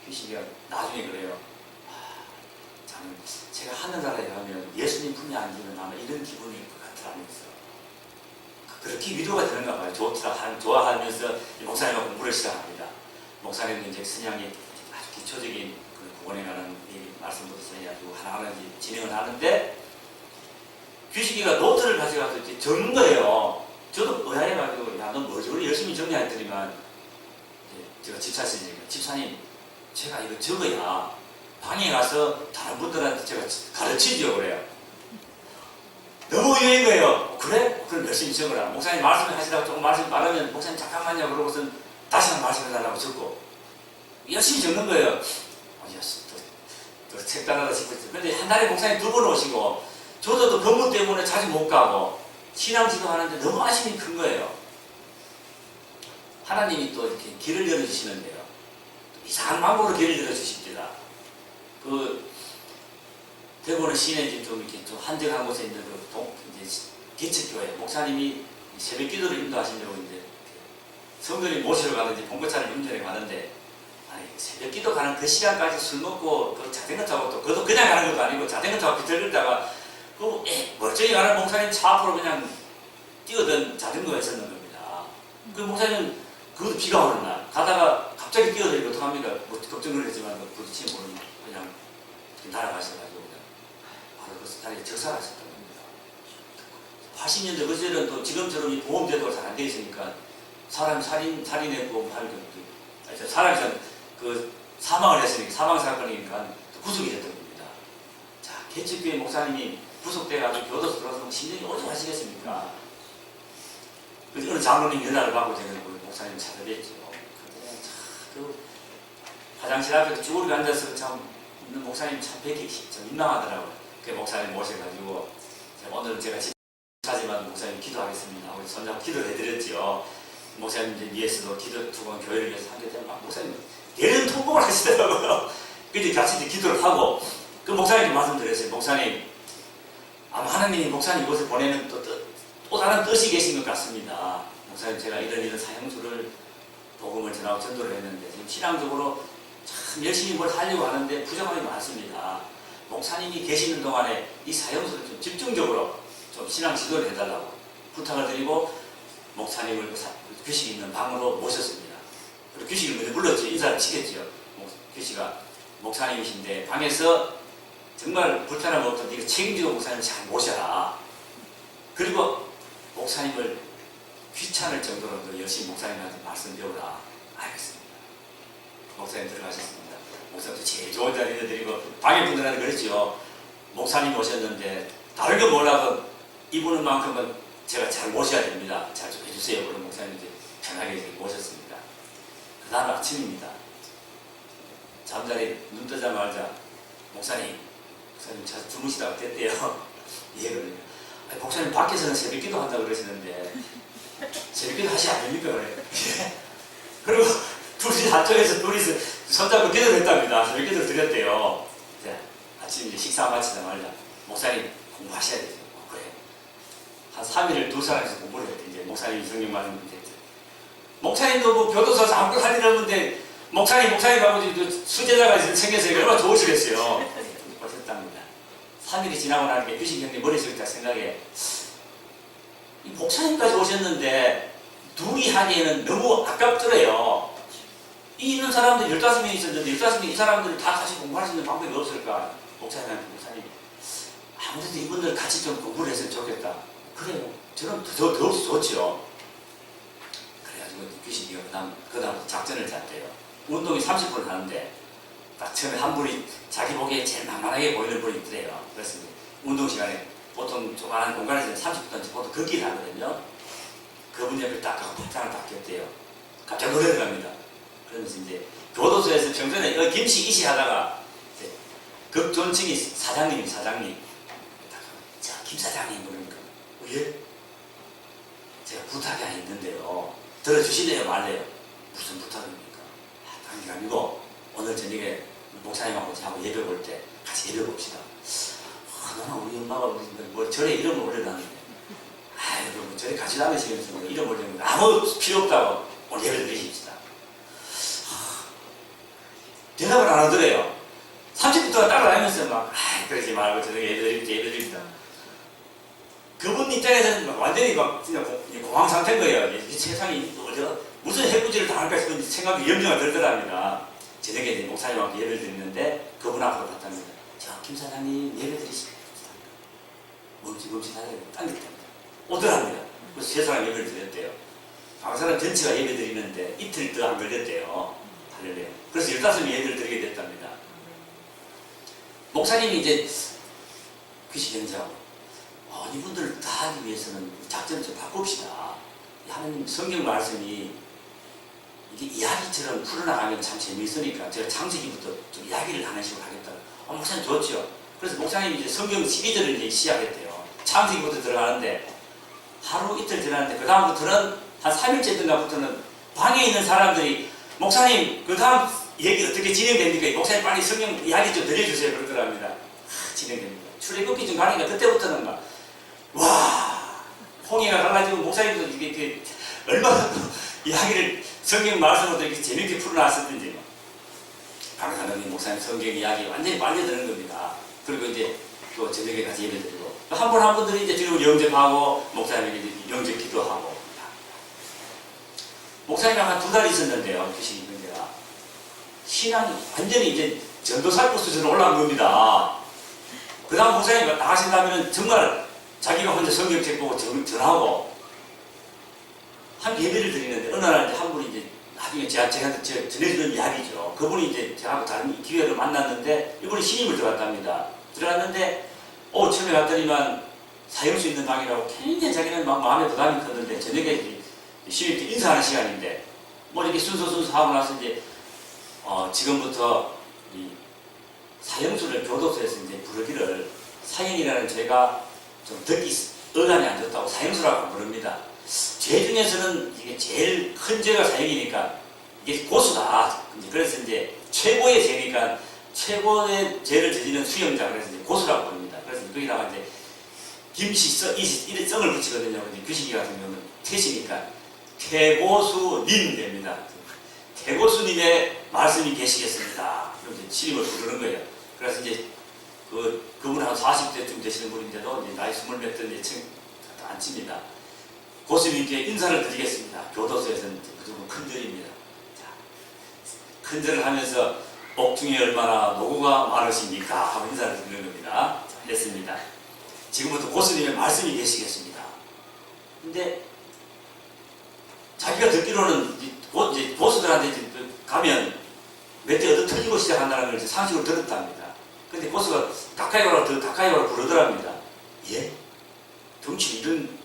규식이가 나중에 그래요. 저는 제가 하늘나라에 가면 예수님 품에 앉으면 아마 이런 기분일 것 같으라면서 그렇게 위로가 되는가 봐요. 좋아하면서 목사님과 공부를 시작합니다. 목사님은 이제 선양의 아주 기초적인 그 구원에 관한 말씀부터 해가지고 하나하나 진행을 하는데 규식이가 노트를 가져가서 이제 적는 거예요. 저도 의아해가지고 야 너 뭐 저걸 열심히 정리했더니만 제가 집사님 제가 이거 적어야 방에 가서 다른 분들한테 제가 가르치죠 그래요. 너무 의외인 거예요. 그래? 그럼 열심히 적어라. 목사님 말씀을 하시다가 조금 말씀 말하면 목사님 잠깐만요 그러고선 다시 한번 말씀해달라고 적고 열심히 적는 거예요. 또 책단하다 싶었어요. 근데 한 달에 목사님 2번 오시고 저도 또 근무 때문에 자주 못 가고 신앙지도 하는데 너무 아쉬움이 큰 거예요. 하나님이 또 이렇게 길을 열어주시는데요. 이상한 방법으로 길을 열어주십니다. 대구는 시내 좀 이렇게 좀 한적한 곳에 있는 이제 개척교회 목사님이 새벽 기도를 인도하시려고 이제 성도님 모시러 가는지 본거차를 운전해 가는데 새벽 기도 가는 그 시간까지 술 먹고 그 자전거 타고 또 그것도 그냥 가는 것도 아니고 자전거 타고 비틀거리다가 멀쩡히 가는 목사님 차 앞으로 그냥 뛰어든 자전거가 있었는 겁니다. 그 목사님 그것도 비가 오는 날 가다가 갑자기 뛰어들고 어떡합니까? 뭐 걱정을 했지만 부딪히면 모르면 그냥 날아가셔가지고 바로 그 다리에 적살하셨던 겁니다. 80년대 그제는 또 지금처럼 이 보험제도가 잘 안 돼 있으니까 사람 살인의 보험하는 경우도 사람이 그 사망을 했으니까 사망 사건이니까 구속이 됐던 겁니다. 자, 개척교회 목사님이 구속돼가지고 교도소 들어서 심정이 오죽하시겠습니까? 그래서 어느 장로님 연락을 받고 제가 그 목사님 찾아뵀죠. 그때 그 화장실 앞에 쭈그리고 앉아서 참 목사님 참 뵙기 좀 민망하더라고요. 그 목사님 모셔가지고 오늘 제가 하지만 목사님 기도하겠습니다. 우리 손잡고 기도를 해드렸죠. 목사님 이제 위에서도 기도 두 번 교회를 위해서 하게 되면 목사님 대련 통곡을 하시더라고요. 그때 같이 이제 기도를 하고 그 목사님께 말씀드렸어요. 목사님 아마 하나님이 목사님 이곳에 보내는 또 다른 뜻이 계신 것 같습니다. 목사님 제가 이런 사형수를 복음을 전하고 전도를 했는데 지금 신앙적으로 참 열심히 뭘 하려고 하는데 부족함이 많습니다. 목사님이 계시는 동안에 이 사형수를 좀 집중적으로 좀 신앙 지도를 해달라고 부탁을 드리고 목사님을 규식 있는 방으로 모셨습니다. 그리고 규식을 먼저 불렀죠. 인사를 치겠죠. 규식아 목사님이신데 방에서 정말 불편함 없던 네가 책임지고 목사님을 잘 모셔라. 그리고 목사님을 귀찮을 정도로 열심히 목사님한테 말씀 배우라. 알겠습니다. 목사님 들어가셨습니다. 목사님도 제일 좋은 자리를 드리고 방에 분들한테 그랬죠. 목사님 오셨는데 다르게 몰라도 이분은 만큼은 제가 잘 모셔야 됩니다. 잘 좀 해주세요. 그런 목사님 이제 편하게 모셨습니다. 그 다음 아침입니다. 잠자리 눈 뜨자마자 목사님 주무시다가 됐대요. 예, 그래요. 목사님 밖에서는 새벽기도 한다고 그러시는데 새벽기도 하시면 안 됩니까? 그래. 그리고 둘이 한쪽에서 둘이서 손잡고 기도를 했답니다. 새벽기도를 드렸대요. 자, 아침 이제 식사 마치자마자 목사님 공부하셔야 되죠. 그래. 한 3일을 두 사람이서 공부를 했대. 이제 목사님 성경 말씀 됐죠. 목사님도 뭐 교도소에서 아무것도 할 일 없는데 목사님하고 수제자가 생겨서 얼마나 좋으시겠어요. 보셨답니다. 3일이 지나고 나니까 유식 형님 머릿속에 딱 생각에 이 목사님까지 오셨는데 둘이 하기에는 너무 아깝더래요. 이 있는 사람들 15명이 있었는데 15명 이 사람들을 다 같이 공부할 수 있는 방법이 없을까? 목사님 아무래도 이분들 같이 좀 공부를 했으면 좋겠다. 그래요. 저는 더욱 좋죠. 그래가지고 규식이가 그다음 작전을 짰대요. 운동이 30분을 하는데 딱 처음에 한 분이 자기 보기에 제일 만만하게 보이는 분이 있더래요. 그래서 운동 시간에 보통 조그마한 공간에서 30분씩 보통 걷기를 하거든요. 그분 옆에 딱 가고 팔짱을 딱 꼈대요. 갑자기 노래를 합니다. 그러면서 이제 교도소에서 평소에 김씨 이씨 하다가 극존칭이 사장님. 자, 김 사장님 그러니까 예? 제가 부탁이 하나 있는데요. 들어주실래요 말래요? 무슨 부탁입니까? 다른 게 아니고 오늘 저녁에 목사님하고 저하고 예배 볼 때 같이 예배 봅시다. 너나 우리 엄마가 뭐 절에 이름을 올려놨는데 아이고 뭐 절에 같이 다니시면서 뭐 이름 올려놓는 아무 필요 없다고 오늘 예배를 드리십시다. 대답을 안 하더래요. 30분 동안 따라다니면서 막 그러지 말고 저녁에 예배 드립니다. 그분 입장에서는 완전히 막 진짜 공황 상태인 거예요. 이 세상이 무슨 해코지를 당할까 싶은 생각이 염려가 들더랍니다. 저녁에 이제 목사님하고 예배를 드리는데 그분 앞으로 갔답니다. 자, 김 사장님 예배 드리십시오. 멈칫 하더라고요. 당겼답니다. 오더랍니다. 그래서 세 사람 예배를 드렸대요. 한 사람 전체가 예배 드리는데 이틀 더 안 걸렸대요. 할렐루야. 그래서 15명이 예배를 드리게 됐답니다. 목사님이 이제 귀신 경자하고 이분들을 다 하기 위해서는 작전을 좀 바꿉시다. 하나님 성경 말씀이 이게 이야기처럼 풀어나가면 참 재미있으니까 제가 창세기부터 좀 이야기를 하는 식으로 하겠다. 목사님 좋죠. 그래서 목사님이 이제 성경 시리즈를 이제 시작했대요. 창세기부터 들어가는데 하루 이틀 지났는데 그 다음부터는 한 3일째든가부터는 방에 있는 사람들이 목사님 그 다음 얘기 어떻게 진행됩니까? 목사님 빨리 성경 이야기 좀 들려주세요. 그러더랍니다. 진행됩니다. 출애굽기 좀 가니까 그때부터는 막 와 홍해가 가가지고 목사님도 이게 얼마나 이야기를 성경 말씀으로 이렇게 재밌게 풀어놨었는지 방사능이 목사님 성경 이야기 완전히 빨려드는 겁니다. 그리고 이제 또 저녁에 같이 예배드리고 한 분 한 분들이 이제 지금 영접하고 목사님에게 영접 기도하고 목사님이랑 한 2달 있었는데요. 교식 있는 데가 신앙이 완전히 이제 전도살포 수준으로 올라간 겁니다. 그 다음 목사님 나가신다면 정말 자기가 혼자 성경책 보고 전하고 한 예배를 드리는데 어느 날 한 분이 이제 나중에 제가 전해주는 이야기죠. 그분이 이제 저하고 다른 기회로 만났는데 이분이 신임을 들어갔답니다. 들어갔는데 처음에 갔더니만 사용할 수 있는 방이라고 굉장히 자기는 막 마음에 부담이 컸는데 저녁에 신임 인사하는 시간인데 뭐 이렇게 순서 하고 나서 이제 지금부터 이 사형수를 교도소에서 이제 부르기를 사형이라는 죄가 좀 듣기 어감이 안 좋다고 사형수라고 부릅니다. 죄 중에서는 이게 제일 큰 죄가 사형이니까 이게 고수다. 그래서 이제 최고의 죄니까 최고의 죄를 저지른 수형자 그래서 이제 고수라고 부릅니다. 그래서 거기다가 이제 이래 성을 붙이거든요. 근데 규식이 같은 경우는 태시니까 태고수님 됩니다. 태고수님의 말씀이 계시겠습니다. 그럼 이제 신임을 부르는 거예요. 그래서 이제 그분 한 40대쯤 되시는 분인데도 이제 나이 20몇 대 층 앉힙니다. 고수님께 인사를 드리겠습니다. 교도소에서는 그 정도 큰절입니다. 자, 큰절을 하면서 옥중에 얼마나 노고가 많으십니까? 하고 인사를 드리는 겁니다. 자, 했습니다. 지금부터 고수님의 말씀이 계시겠습니다. 근데 자기가 듣기로는 이제 고수들한테 이제 가면 몇 대 얻어 터지고 시작한다는 걸 이제 상식으로 들었답니다. 근데 고수가 가까이 오라 부르더랍니다. 예? 덩치 이런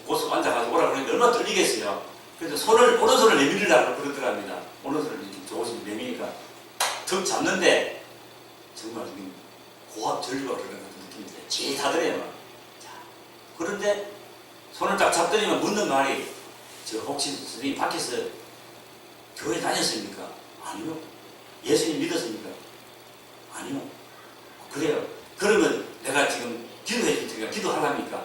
고수가 앉아가지고 오라 그러니까 얼마나 떨리겠어요. 그래서 오른손을 내밀으라고 그러더랍니다. 오른손을 이렇게 조금씩 내미니까 턱 잡는데 정말 고압 전류가 그러는 느낌이 찌릿하더래요. 그런데 손을 딱 잡더니만 묻는 말이 혹시 선생님 밖에서 교회 다녔습니까? 아니요. 예수님 믿었습니까? 아니요. 그래요. 그러면 내가 지금 기도해 줄 테니까 기도하랍니까?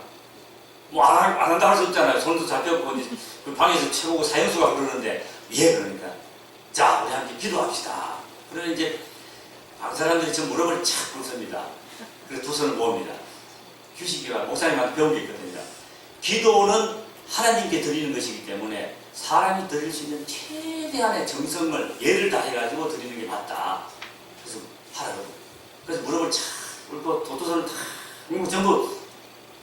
뭐 안 한다 할 수 없잖아요. 손도 잡혔고 이제 그 방에서 최고고 사형수가 그러는데 예 그러니까 자 우리 함께 기도합시다. 그러면 이제 방 사람들이 저 무릎을 착 꿇습니다. 그래서 두 손을 모읍니다. 규식이가 목사님한테 배운 게 있거든요. 기도는 하나님께 드리는 것이기 때문에 사람이 드릴 수 있는 최대한의 정성을 예를 다해가지고 드리는 게 맞다. 그래서 하라고. 그래서 무릎을 착 꿇고 도도선을 탁 전부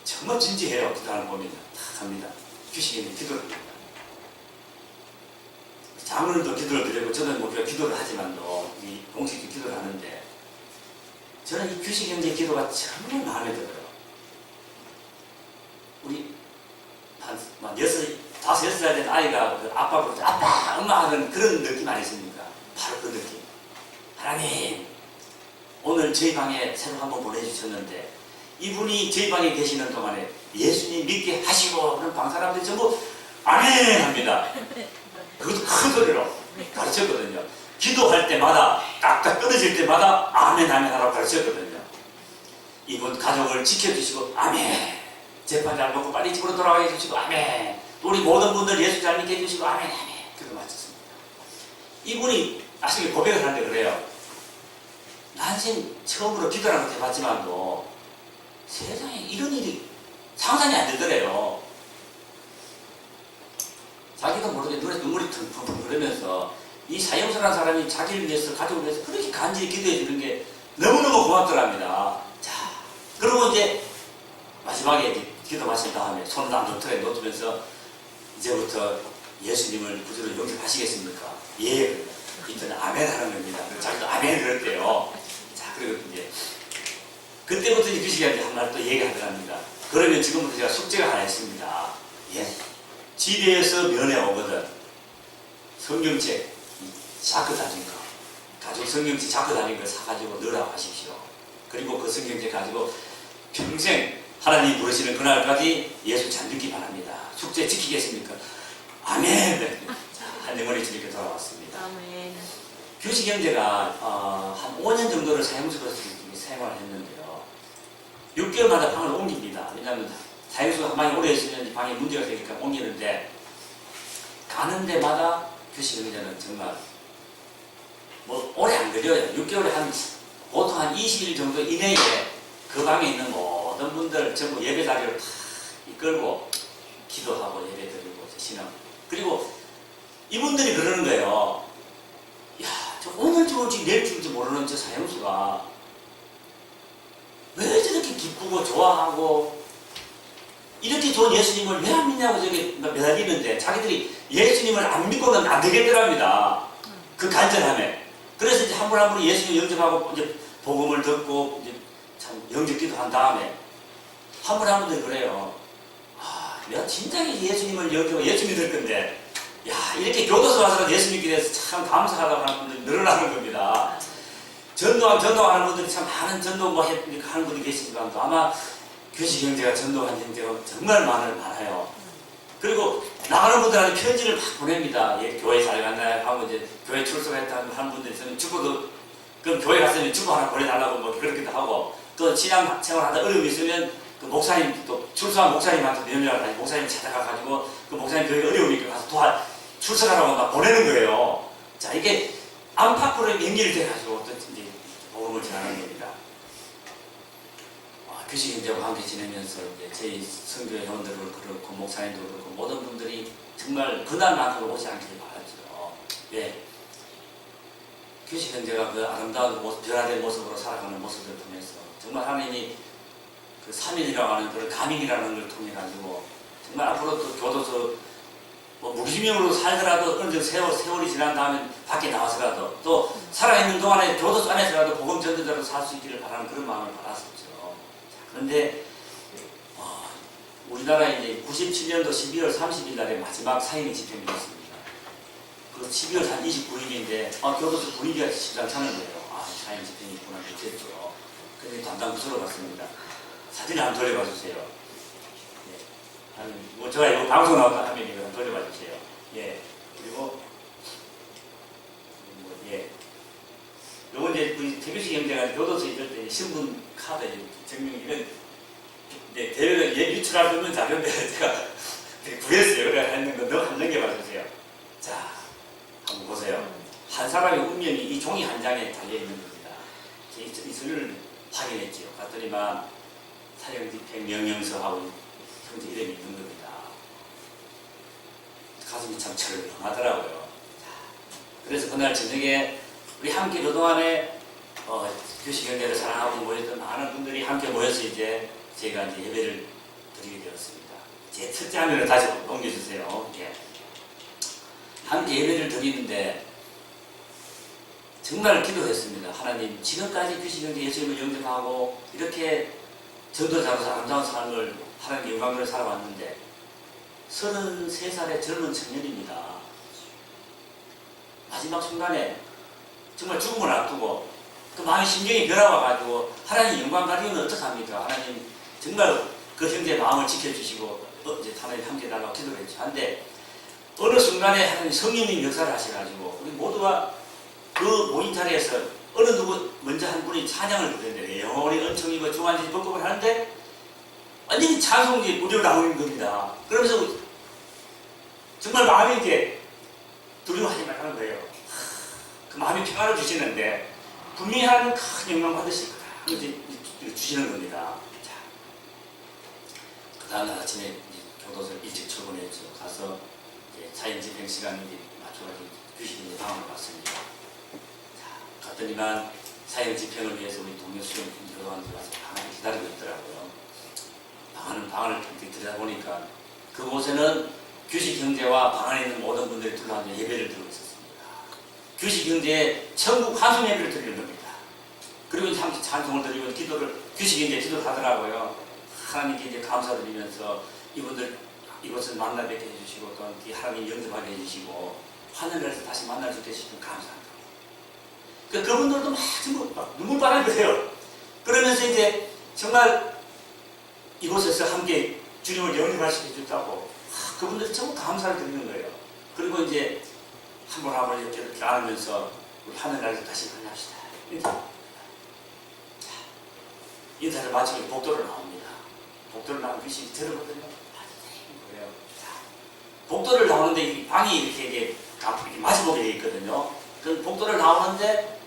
정말 진지해요. 기도하는 겁니다. 탁 합니다. 규식이는 기도를 합니다. 장로님도 기도를 드리고 저는 뭐 기도를 하지만도 이 공식도 기도를 하는데 저는 이 규식 형제의 기도가 정말 마음에 들어요. 우리 한 5-6살 된 아이가 그 아빠 부르죠. 아빠, 엄마 하는 그런 느낌 아니십니까? 바로 그 느낌. 하나님, 오늘 저희 방에 새로 한번 보내주셨는데 이분이 저희 방에 계시는 동안에 예수님 믿게 하시고 그런 방 사람들이 전부 아멘 합니다. 그것도 큰 소리로 가르쳤거든요. 기도할 때마다 딱딱 끊어질 때마다 아멘 하라고 가르쳤거든요. 이분 가족을 지켜주시고 아멘. 재판 잘 먹고 빨리 집으로 돌아가게 해주시고 아멘. 또 우리 모든 분들 예수 잘 믿게 해주시고 아멘 아멘. 그거 마쳤습니다. 이분이 나중에 고백을 하는데 그래요. 난생 처음으로 기도라는 것 해봤지만도 세상에 이런 일이 상상이 안 되더래요. 자기도 모르게 눈에 눈물이 퉁퉁 흐르면서 이 사형수라는 사람이 자기를 위해서 가족을 위해서 그렇게 간절히 기도해 주는 게 너무너무 고맙더랍니다. 자, 그리고 이제 마지막에 기도 마친 다음에 손을 안도트에 놓으면서 이제부터 예수님을 구주로 영접하시겠습니까? 예. 이때는 아멘 하는 겁니다. 자기도 아멘을 했대요. 자, 그리고 이제 그때부터 이 규식이한테 한 말 또 얘기하더랍니다. 그러면 지금부터 제가 숙제가 하나 있습니다. 예. 집에서 면회 오거든 성경책 자크 다닌 거 가족 성경책 자크 다닌 거 사가지고 넣으라고 하십시오. 그리고 그 성경책 가지고 평생 하나님 부르시는 그날까지 예수 잘 믿기 바랍니다. 숙제 지키겠습니까? 아멘. 한 영혼의 주님께 돌아왔습니다. 아멘. 규식 형제가 한 5년 정도를 사형수로서 생활을 했는데요. 6개월마다 방을 옮깁니다. 왜냐하면 사형수가 한 방에 오래 있으면 방에 문제가 되니까 옮기는데 가는 데마다 규식 형제는 정말 뭐 오래 안 걸려요. 6개월에 보통 한 20일 정도 이내에 그 방에 있는 모든 분들 전부 예배 자리를 다 이끌고 기도하고 예배 드리고 신앙. 그리고 이분들이 그러는 거예요. 야, 저 오늘 죽을지 내일 죽을지 모르는 저 사형수가 왜 저렇게 기쁘고 좋아하고 이렇게 좋은 예수님을 왜 안 믿냐고 저기 매달리는데 자기들이 예수님을 안 믿고는 안 되겠더랍니다. 그 간절함에. 그래서 이제 한 분 한 분 예수님 영접하고 이제 복음을 듣고 이제 참 영접기도 한 다음에 한 분 한 분들 그래요. 아, 내가 진작에 예수님을 영접하고 예수 믿을 건데 야, 이렇게 교도소 와서 예수 믿게 돼서 참 감사하다고 하는 분들이 늘어나는 겁니다. 전도하는 분들이 참 많은 전도 뭐 하는 분이 계시니까 아마 교시 형제가 전도한 형제가 정말 많아요. 그리고 나가는 분들한테 편지를 막 보냅니다. 예, 교회 잘 갔나요? 하고 이제 교회 출석했다 하는 분들이 있으면 축구도 그럼 교회 갔으면 축구 하나 보내달라고 뭐 그렇게도 하고 또 신앙 생활하다 어려움이 있으면 그 목사님 또 출석한 목사님한테 연락을 하고 목사님 찾아가가지고 그 목사님 교회 어려움이 있고 가서 출석하라고 막 보내는 거예요. 자, 이게 안팎으로 연결돼가지고 또 이제 복음을 전하는 겁니다. 교시 형제와 함께 지내면서 이제 저희 선교 회원들도 그렇고 목사님도 그렇고 모든 분들이 정말 그날만큼 오지 않기를 바라죠. 예. 교시 형제가 그 아름다운 변화된 모습으로 살아가는 모습을 통해서 정말 하나님이 그 3일이라고 하는 그런 가민이라는 걸 통해 가지고 정말 앞으로 또 교도소 뭐 무기명으로 살더라도 어느 정도 세월이 지난 다음에 밖에 나와서라도 또 살아있는 동안에 교도소 안에서라도 복음 전도자로 살 수 있기를 바라는 그런 마음을 받았었죠. 그런데 우리나라에 이제 97년도 12월 30일 날에 마지막 사형 집행이 있었습니다. 그 12월 한 29일인데 교도소 분위기가 심상찮은 거예요. 사형 집행이 있구나 그랬죠. 그래서 담당 부서로 갔습니다. 사진 한번 돌려봐 주세요. 예. 뭐 제가 이거 방송 나왔다 하면 이거 한번 돌려봐 주세요. 예. 그리고 예. 요거 이제 우리 태교식 형제가 교도소에 있을 때 신분 카드 증명 이런 대회를 유출할 수 있는 자료인데 제가 구했어요. 그래 했는 거 한 장에 봐주세요. 자, 한번 보세요. 한 사람의 운명이 이 종이 한 장에 달려 있는 겁니다. 이 서류를 확인했지요. 갔더니만 사형 집행 명령서하고 형제 이름이 있는 겁니다. 가슴이 참 철렁하더라고요. 그래서 그날 저녁에 우리 함께 그동안에 교시 경제를 사랑하고 모였던 많은 분들이 함께 모여서 이제 제가 이제 예배를 드리게 되었습니다. 제 첫째 화면을 다시 옮겨주세요. 예. 함께 예배를 드리는데 정말 기도했습니다. 하나님, 지금까지 교시 경제 예수님을 영접하고 이렇게 전도자로서 아름다운 삶을 하나님 영광으로 살아왔는데 33살의 젊은 청년입니다. 마지막 순간에 정말 죽음을 앞두고 그 마음의 심경이 변화와가지고 하나님 영광 가리우면 어떡합니까? 하나님 정말 그 형제의 마음을 지켜주시고 이제 하나님 함께 달라고 기도를 했죠. 한데 어느 순간에 하나님 성령님 역사를 하셔가지고 우리 모두가 그 모인 자리에서 어느 누구 먼저 한 분이 찬양을 부르는데 영원히 은총이고 중한지 법법을 하는데 완전히 찬송이 무대로 나오는 겁니다. 그러면서 정말 마음이 이렇게 두려워하지 말라는 거예요. 그 마음이 평화를 주시는데 분명히 하나님 큰 영광 받으실 거다. 이제 주시는 겁니다. 자, 그 다음날 아침에 교도소 일찍 출근했죠. 가서 사형 집행 시간이 맞춰가지고 귀신이 방을 갔습니다. 자, 갔더니만 사형 집행을 위해서 우리 동료 수련 교도관들 와서 방을 기다리고 있더라고요. 방을 들여다보니까 그곳에는 규식 형제와 방 안에 있는 모든 분들이 둘러앉아 예배를 드리고 있었습니다. 규식 형제의 천국 환송 예배를 드리는 겁니다. 그리고 참 찬송을 드리고 기도를 규식 형제 기도를 하더라고요. 하나님께 이제 감사드리면서 이분들 이곳을 만나 뵙게 해주시고 또 하나님 영접하게 해주시고 하늘에서 다시 만날 수 있게 해주시면 감사합니다. 그분들도 막 눈물바람이 그래요. 그러면서 이제 정말 이곳에서 함께 주님을 영접하시게 해줬다고 그분들이 전부 감사를 드리는 거예요. 그리고 이제 한 번 한 번 이렇게 안으면서 우리 하늘나라에서 다시 만납시다. 인사를 마치고 복도로 나옵니다. 복도로 나오면 귀신이 들어거든요. 그래요. 복도를 나오는데 이 방이 이렇게 마주보게 되어 있거든요. 그 복도를 나오는데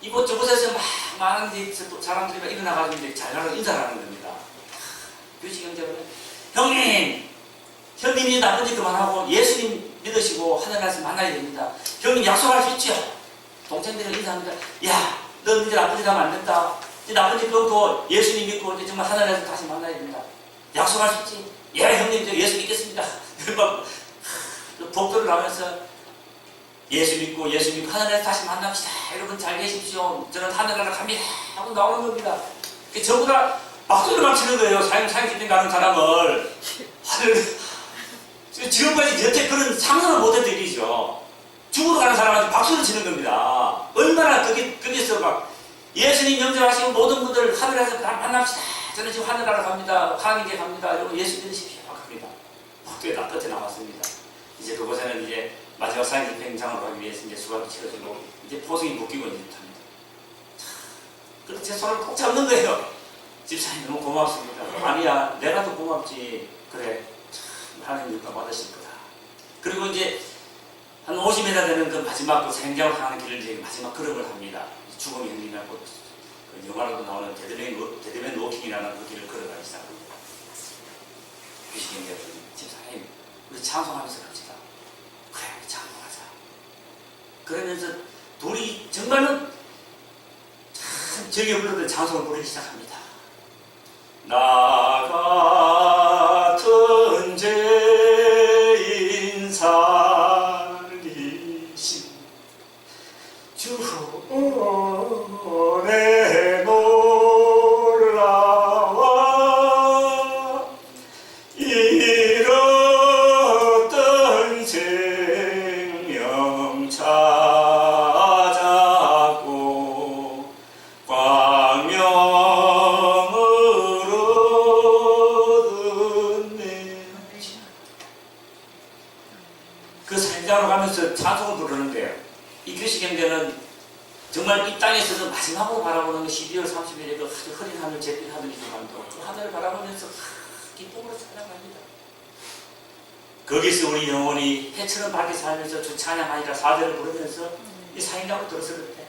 이곳저곳에서 막 많은 사람들이 일어나가지고 잘 가서 인사를 하는 겁니다. 규식 형제가 형님! 형님이 나쁜 짓 그만하고 예수님 믿으시고 하늘나라에서 만나야 됩니다. 형님 약속할 수 있죠? 동생들이 인사합니다. 야, 너 이제 나쁜 짓 하면 안 된다. 이제 나쁜 짓 끊고 예수님 믿고 이제 정말 하늘나라에서 다시 만나야 된다. 약속하셨지? 예, 형님, 저 예수 믿겠습니다. 막 복도를 하면서 예수 믿고 하늘에서 다시 만납시다. 여러분 잘 계십시오. 저는 하늘나라 갑니다. 하고 나오는 겁니다. 전부 다 박수를 치는 거예요. 사형집행 가는 사람을. 하늘, 지금까지 여태 그런 상상을 못했던 일이죠. 죽으러 가는 사람한테 박수를 치는 겁니다. 얼마나 거기서 막 예수님 영접하시고 모든 분들 하늘에서 만납시다. 저는 지금 하늘나라 갑니다. 하나님께 갑니다. 여러분 예수 믿으십시오. 갑니다. 복도에 다 끝에 나왔습니다. 이제 그곳에는 이제 마지막 사형집행장으로 가기 위해서 이제 수갑이 치러지고 이제 포승이 묶이고 이제 합니다. 그래서 제 손을 꼭 잡는 거예요. 집사님 너무 고맙습니다. 아니야, 내가 더 고맙지. 그래, 참 하나님 육가 받으실 거다. 그리고 이제 한 50m 되는 그 마지막 그 생장을 향하는 길을 이제 마지막 걸음을 합니다. 죽음의 형님하고 그 영화로도 나오는 데드맨 워킹이라는 그 길을 걸어가기 시작합니다. 귀신이 여러분, 집사님, 우리 찬송하면서 갑시다. 그래, 우리 찬송하자. 그러면서 둘이 정말로 참 즐겨 부르던 찬송을 부르기 시작합니다. 나 같은 죄인 살리신 주 은혜 놀라워 잃었던 생명 찾았고 그 산장으로 가면서 찬송을 부르는데요. 이 교시경배는 정말 이 땅에서도 마지막으로 바라보는 12월 30일에 그 흐린 하늘 잿빛 하늘이지만도 그 하늘을 바라보면서 기쁨으로 찬양합니다. 거기서 우리 영혼이 해처럼 밝게 살면서 주 찬양하니까 사대를 부르면서 이 사인장으로 들어섰을 때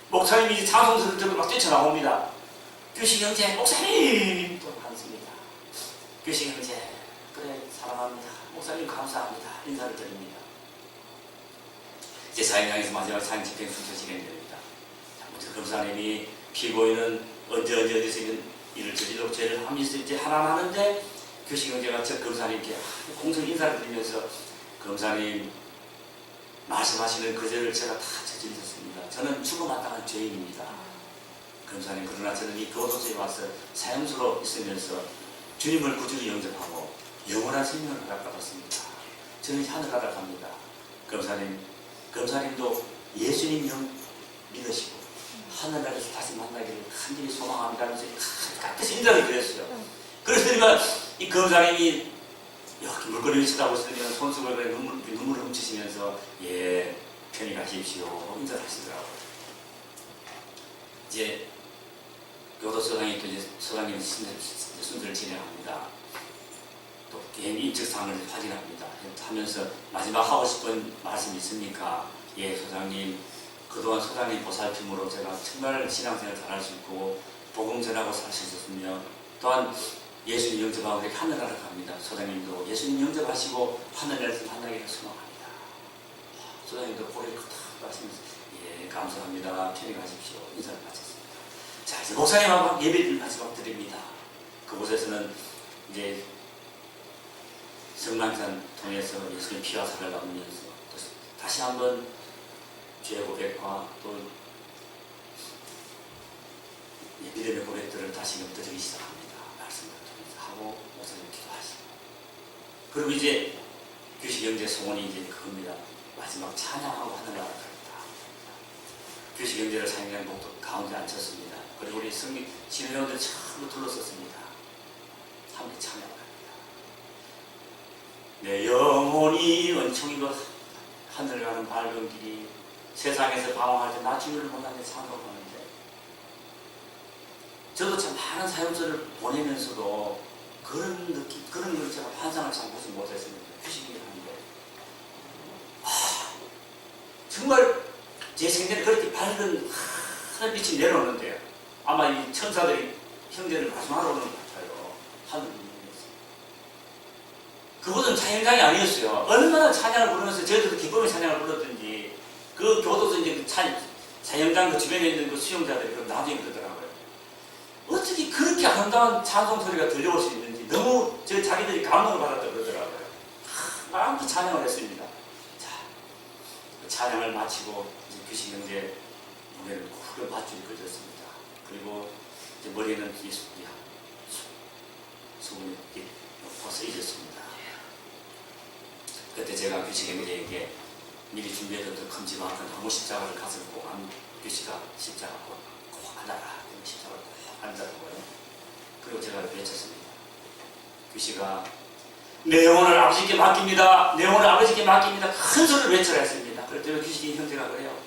목사님이 이제 찬송서를 들고 막 뛰쳐나옵니다. 교시경제 목사님! 또 반습니다. 교시경제 그래 사랑합니다. 목사님 감사합니다. 인사를 드립니다. 이제 사형장에서 마지막 사형집행 순서 진행됩니다. 먼저 검사님이 피고인은 언제서 일을 저지르고 죄를 하면서 이제 하나 하는데 교시경제가 저 검사님께 공성 인사를 드리면서 검사님 말씀하시는 그 죄를 제가 다 저질렀습니다. 저는 죽어마땅한 죄인입니다. 검사님 그러나 저는 이 교도소에 와서 사형수로 있으면서 주님을 구주로 영접하고 영원한 생명을 허락받았습니다. 저는 하늘나라 갑니다. 검사님도 예수님 영 믿으시고 하늘나라에서 다시 만나기를 간절히 소망합니다 하면서 같이 인사를 드렸어요. 그랬더니만 이 검사님이 여기 물거리를 쳐다보고 있으면 손수건에 눈물을 훔치시면서 예 편히 가십시오 인사를 하시더라고요. 이제 교도소장이 또 이제 소장님 순서를 진행합니다. 또 개인 인적사항을 확인합니다. 하면서 마지막 하고 싶은 말씀이 있습니까? 예, 소장님. 그동안 소장님 보살핌으로 제가 정말 신앙생활 잘할 수 있고 복음 전하고 살 수 있었으며 또한 예수님 영접하고 이렇게 하늘나라 갑니다. 소장님도 예수님 영접하시고 하늘나라에서 만나기를 소망합니다. 소장님도 고개를 끄덕 하시면서 예, 감사합니다. 편히 가십시오. 인사를 마쳤습니다. 자, 이제 목사님하고 예배를 마지막 드립니다. 그곳에서는 이제 성만찬 통해서 예수님 피와 살을 나누면서 다시 한번 죄 고백과 또 믿음의 고백들을 다시 엎드리기 시작합니다. 말씀을 통해서 하고 목사님 기도하시고 그리고 이제 교시경제 소원이 이제 그겁니다. 마지막 찬양하고 하늘나라 갑니다. 교시경제를 사용한 복도 가운데 앉혔습니다. 그리고 우리 성민 신회원들 전부 둘러섰습니다. 함께 찬양합니다. 내 영혼이 은총이고 하늘 가는 밝은 길이 세상에서 방황할 때 나 주님을 못하게 상급하는데 저도 참 많은 사용서를 보내면서도 그런 느낌, 그런 걸 제가 환상을 잘 보지 못했습니다. 휴식이 하는데 정말 제 생전에 그렇게 밝은 하늘빛이 내려오는데요. 아마 이 천사들이 형제를 마지막으로 오는 것 같아요. 하늘 그곳은 찬양장이 아니었어요. 얼마나 찬양을 부르면서 저희들도 기쁨의 찬양을 불렀든지 그 교도소 이제 그 찬양장 그 주변에 있는 그 수용자들이 그 나중에 그러더라고요. 어떻게 그렇게 아름다운 찬송 소리가 들려올 수 있는지 너무 자기들이 감동을 받았다고 그러더라고요. 마음껏 찬양을 했습니다. 자, 찬양을 마치고 이제 규식 형제 무게를 크게 맞추기 걸렸습니다. 그리고 이제 머리에는 수분이 벗어 잊었습니다. 그때 제가 규식 형제에게 미리 준비해뒀던 큼지막한 나무 십자가를 가슴 꼭 안 규식아 십자가 꼭 앉아라. 십자가를 꼭 앉아라고요. 그리고 제가 외쳤습니다. 규식아 내 영혼을 아버지께 맡깁니다. 내 영혼을 아버지께 맡깁니다. 큰 소리를 외쳐라 했습니다. 그랬더니 규식이 형제가 그래요.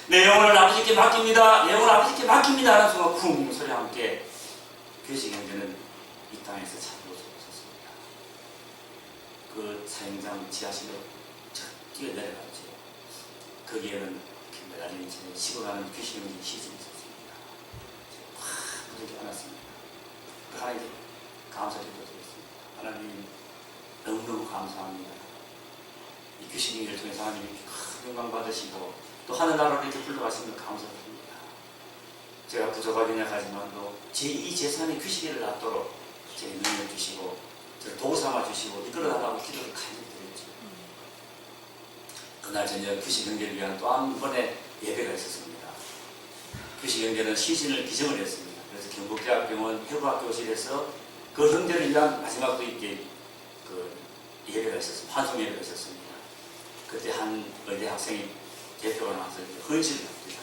내 영혼을 아버지께 맡깁니다. 내 영혼을 아버지께 맡깁니다. 하는 순간 쿵 소리와 함께 규식 형제는 이 땅에서 참으로 섰습니다. 그 사형장 지하실로 뛰어내려갔죠. 거기에는 매달린 채 식어가는 규식 형제 시신이 있었습니다. 확 부르게 안았습니다. 하나님께 감사를 드렸습니다. 하나님 너무너무 감사합니다. 이 규식 형제를 통해서 하나님이 큰 영광 받으시고 또 하늘나라로 이렇게 불러가시는 걸 감사드립니다. 제가 부족하긴 하지만도 이 재산의 규식이를 낳도록 제 능력 주시고 저를 도구 삼아 주시고 이끌어달라고 기도를 간절히 드렸죠. 그날 저녁 규식 형제를 위한 또 한 번의 예배가 있었습니다. 규식 형제는 시신을 기증을 했습니다. 그래서 경북대학병원 해부학교실에서 그 형제를 위한 마지막도 있게 그 예배가 있었습니다. 환송 예배가 있었습니다. 그때 한 의대 학생이 대표가 나와서 헌신을 합니다.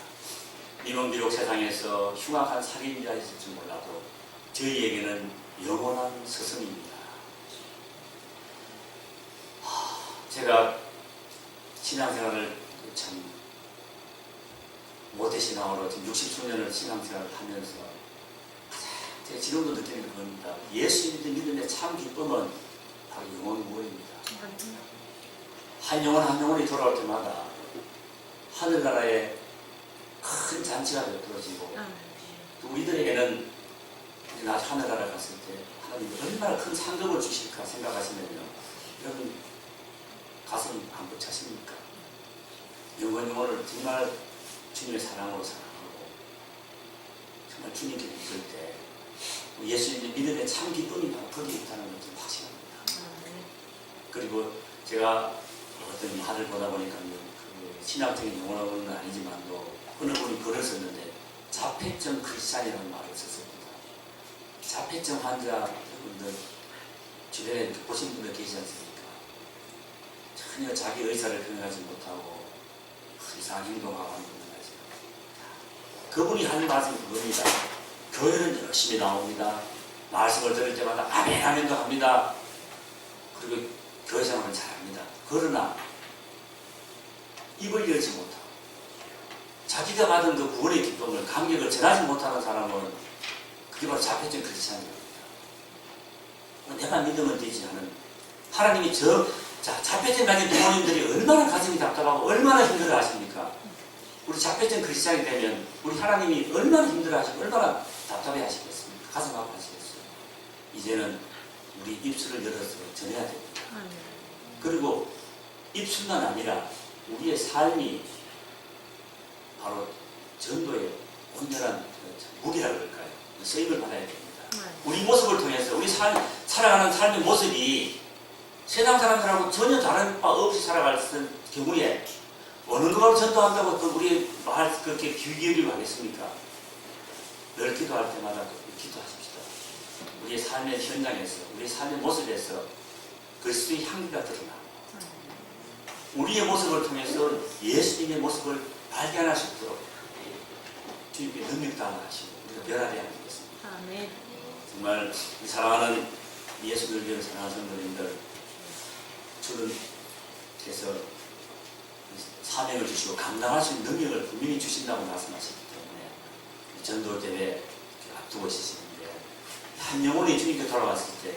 이건 비록 세상에서 흉악한 살인자가 있을지 몰라도 저희에게는 영원한 스승입니다. 제가 신앙생활을 참 모태신앙으로 지금 60수년을 신앙생활을 하면서 제가 지금도 느끼는 겁니다. 예수 믿음의 참 기쁨은 바로 영원 구원입니다. 한 영혼 한 영혼이 돌아올 때마다 하늘나라에 큰 잔치가 베풀어지고 또 우리들에게는 나중에 하늘나라 갔을 때 하나님이 얼마나 큰 상급을 주실까 생각하시면요, 여러분 가슴 안 벅차십니까? 영혼을 정말 주님의 사랑으로 사랑하고 정말 주님께 믿을 때 예수님의 믿음의 참 기쁨이 바로 거기에 있다는 걸 좀 확신합니다. 그리고 제가 어떤 말을 보다 보니까 그 신학적인 용어는 아니지만도 어느 분이 글을 썼는데 자폐증 크리스찬이라는 말을 썼습니다. 자폐증 환자분들 주변에 보신 분들 계시지 않습니까? 전혀 자기 의사를 표현하지 못하고 이상한 행동하고 하는 분들 말이죠. 그분이 하는 말씀이 그겁니다. 교회는 열심히 나옵니다. 말씀을 들을 때마다 아멘 아멘도 합니다. 그리고 교회 생활은 잘합니다. 그러나 입을 열지 못하고 자기가 받은 그 구원의 기쁨을 감격을 전하지 못하는 사람은 그게 바로 자폐증 크리스찬입니다. 내가 믿으면 되지 않은 하나님이 자폐증 가진 부모님들이 얼마나 가슴이 답답하고 얼마나 힘들어 하십니까? 우리 자폐증 크리스찬이 되면 우리 하나님이 얼마나 힘들어 하시고 얼마나 답답해 하시겠습니까? 가슴 아파하시겠어요? 이제는 우리 입술을 열어서 전해야 됩니다. 그리고 입술만 아니라 우리의 삶이 바로 전도의 온전한 무기라고 할까요? 쓰임을 받아야 됩니다. 우리 모습을 통해서 우리 살아가는 삶의 모습이 세상 사람들하고 전혀 다른 바 없이 살아갈 경우에 어느 누가 전도한다고 또 우리 말 그렇게 귀 기울이고 하겠습니까? 늘 기도할 때마다 기도하십시다. 우리의 삶의 현장에서 우리의 삶의 모습에서 그리스도의 향기가 드러나고 우리의 모습을 통해서 예수님의 모습을 발견할 수 있도록 주님께 능력도 하나 하시고 우리가 변화되어야 하겠습니다. 아멘. 정말 사랑하는 예수 믿는 사랑하는 성도님들, 주님께서 사명을 주시고 감당할 수 있는 능력을 분명히 주신다고 말씀하셨기 때문에 전도 대회 앞두고 있으시는데 한 영혼이 주님께 돌아왔을 때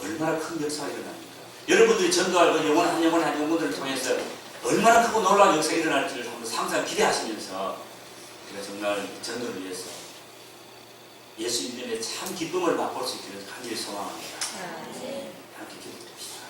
얼마나 큰 역사가 일어납니까? 여러분들이 전도할 그 영혼 한 영혼 한 영혼들을 통해서 얼마나 크고 놀라운 역사가 일어날지를 한번 상상 기대하시면서 우리가 정말 전도를 위해서 예수 믿음의 참 기쁨을 맛볼 수 있기를 간절히 소망합니다. 함께 기도드립시다.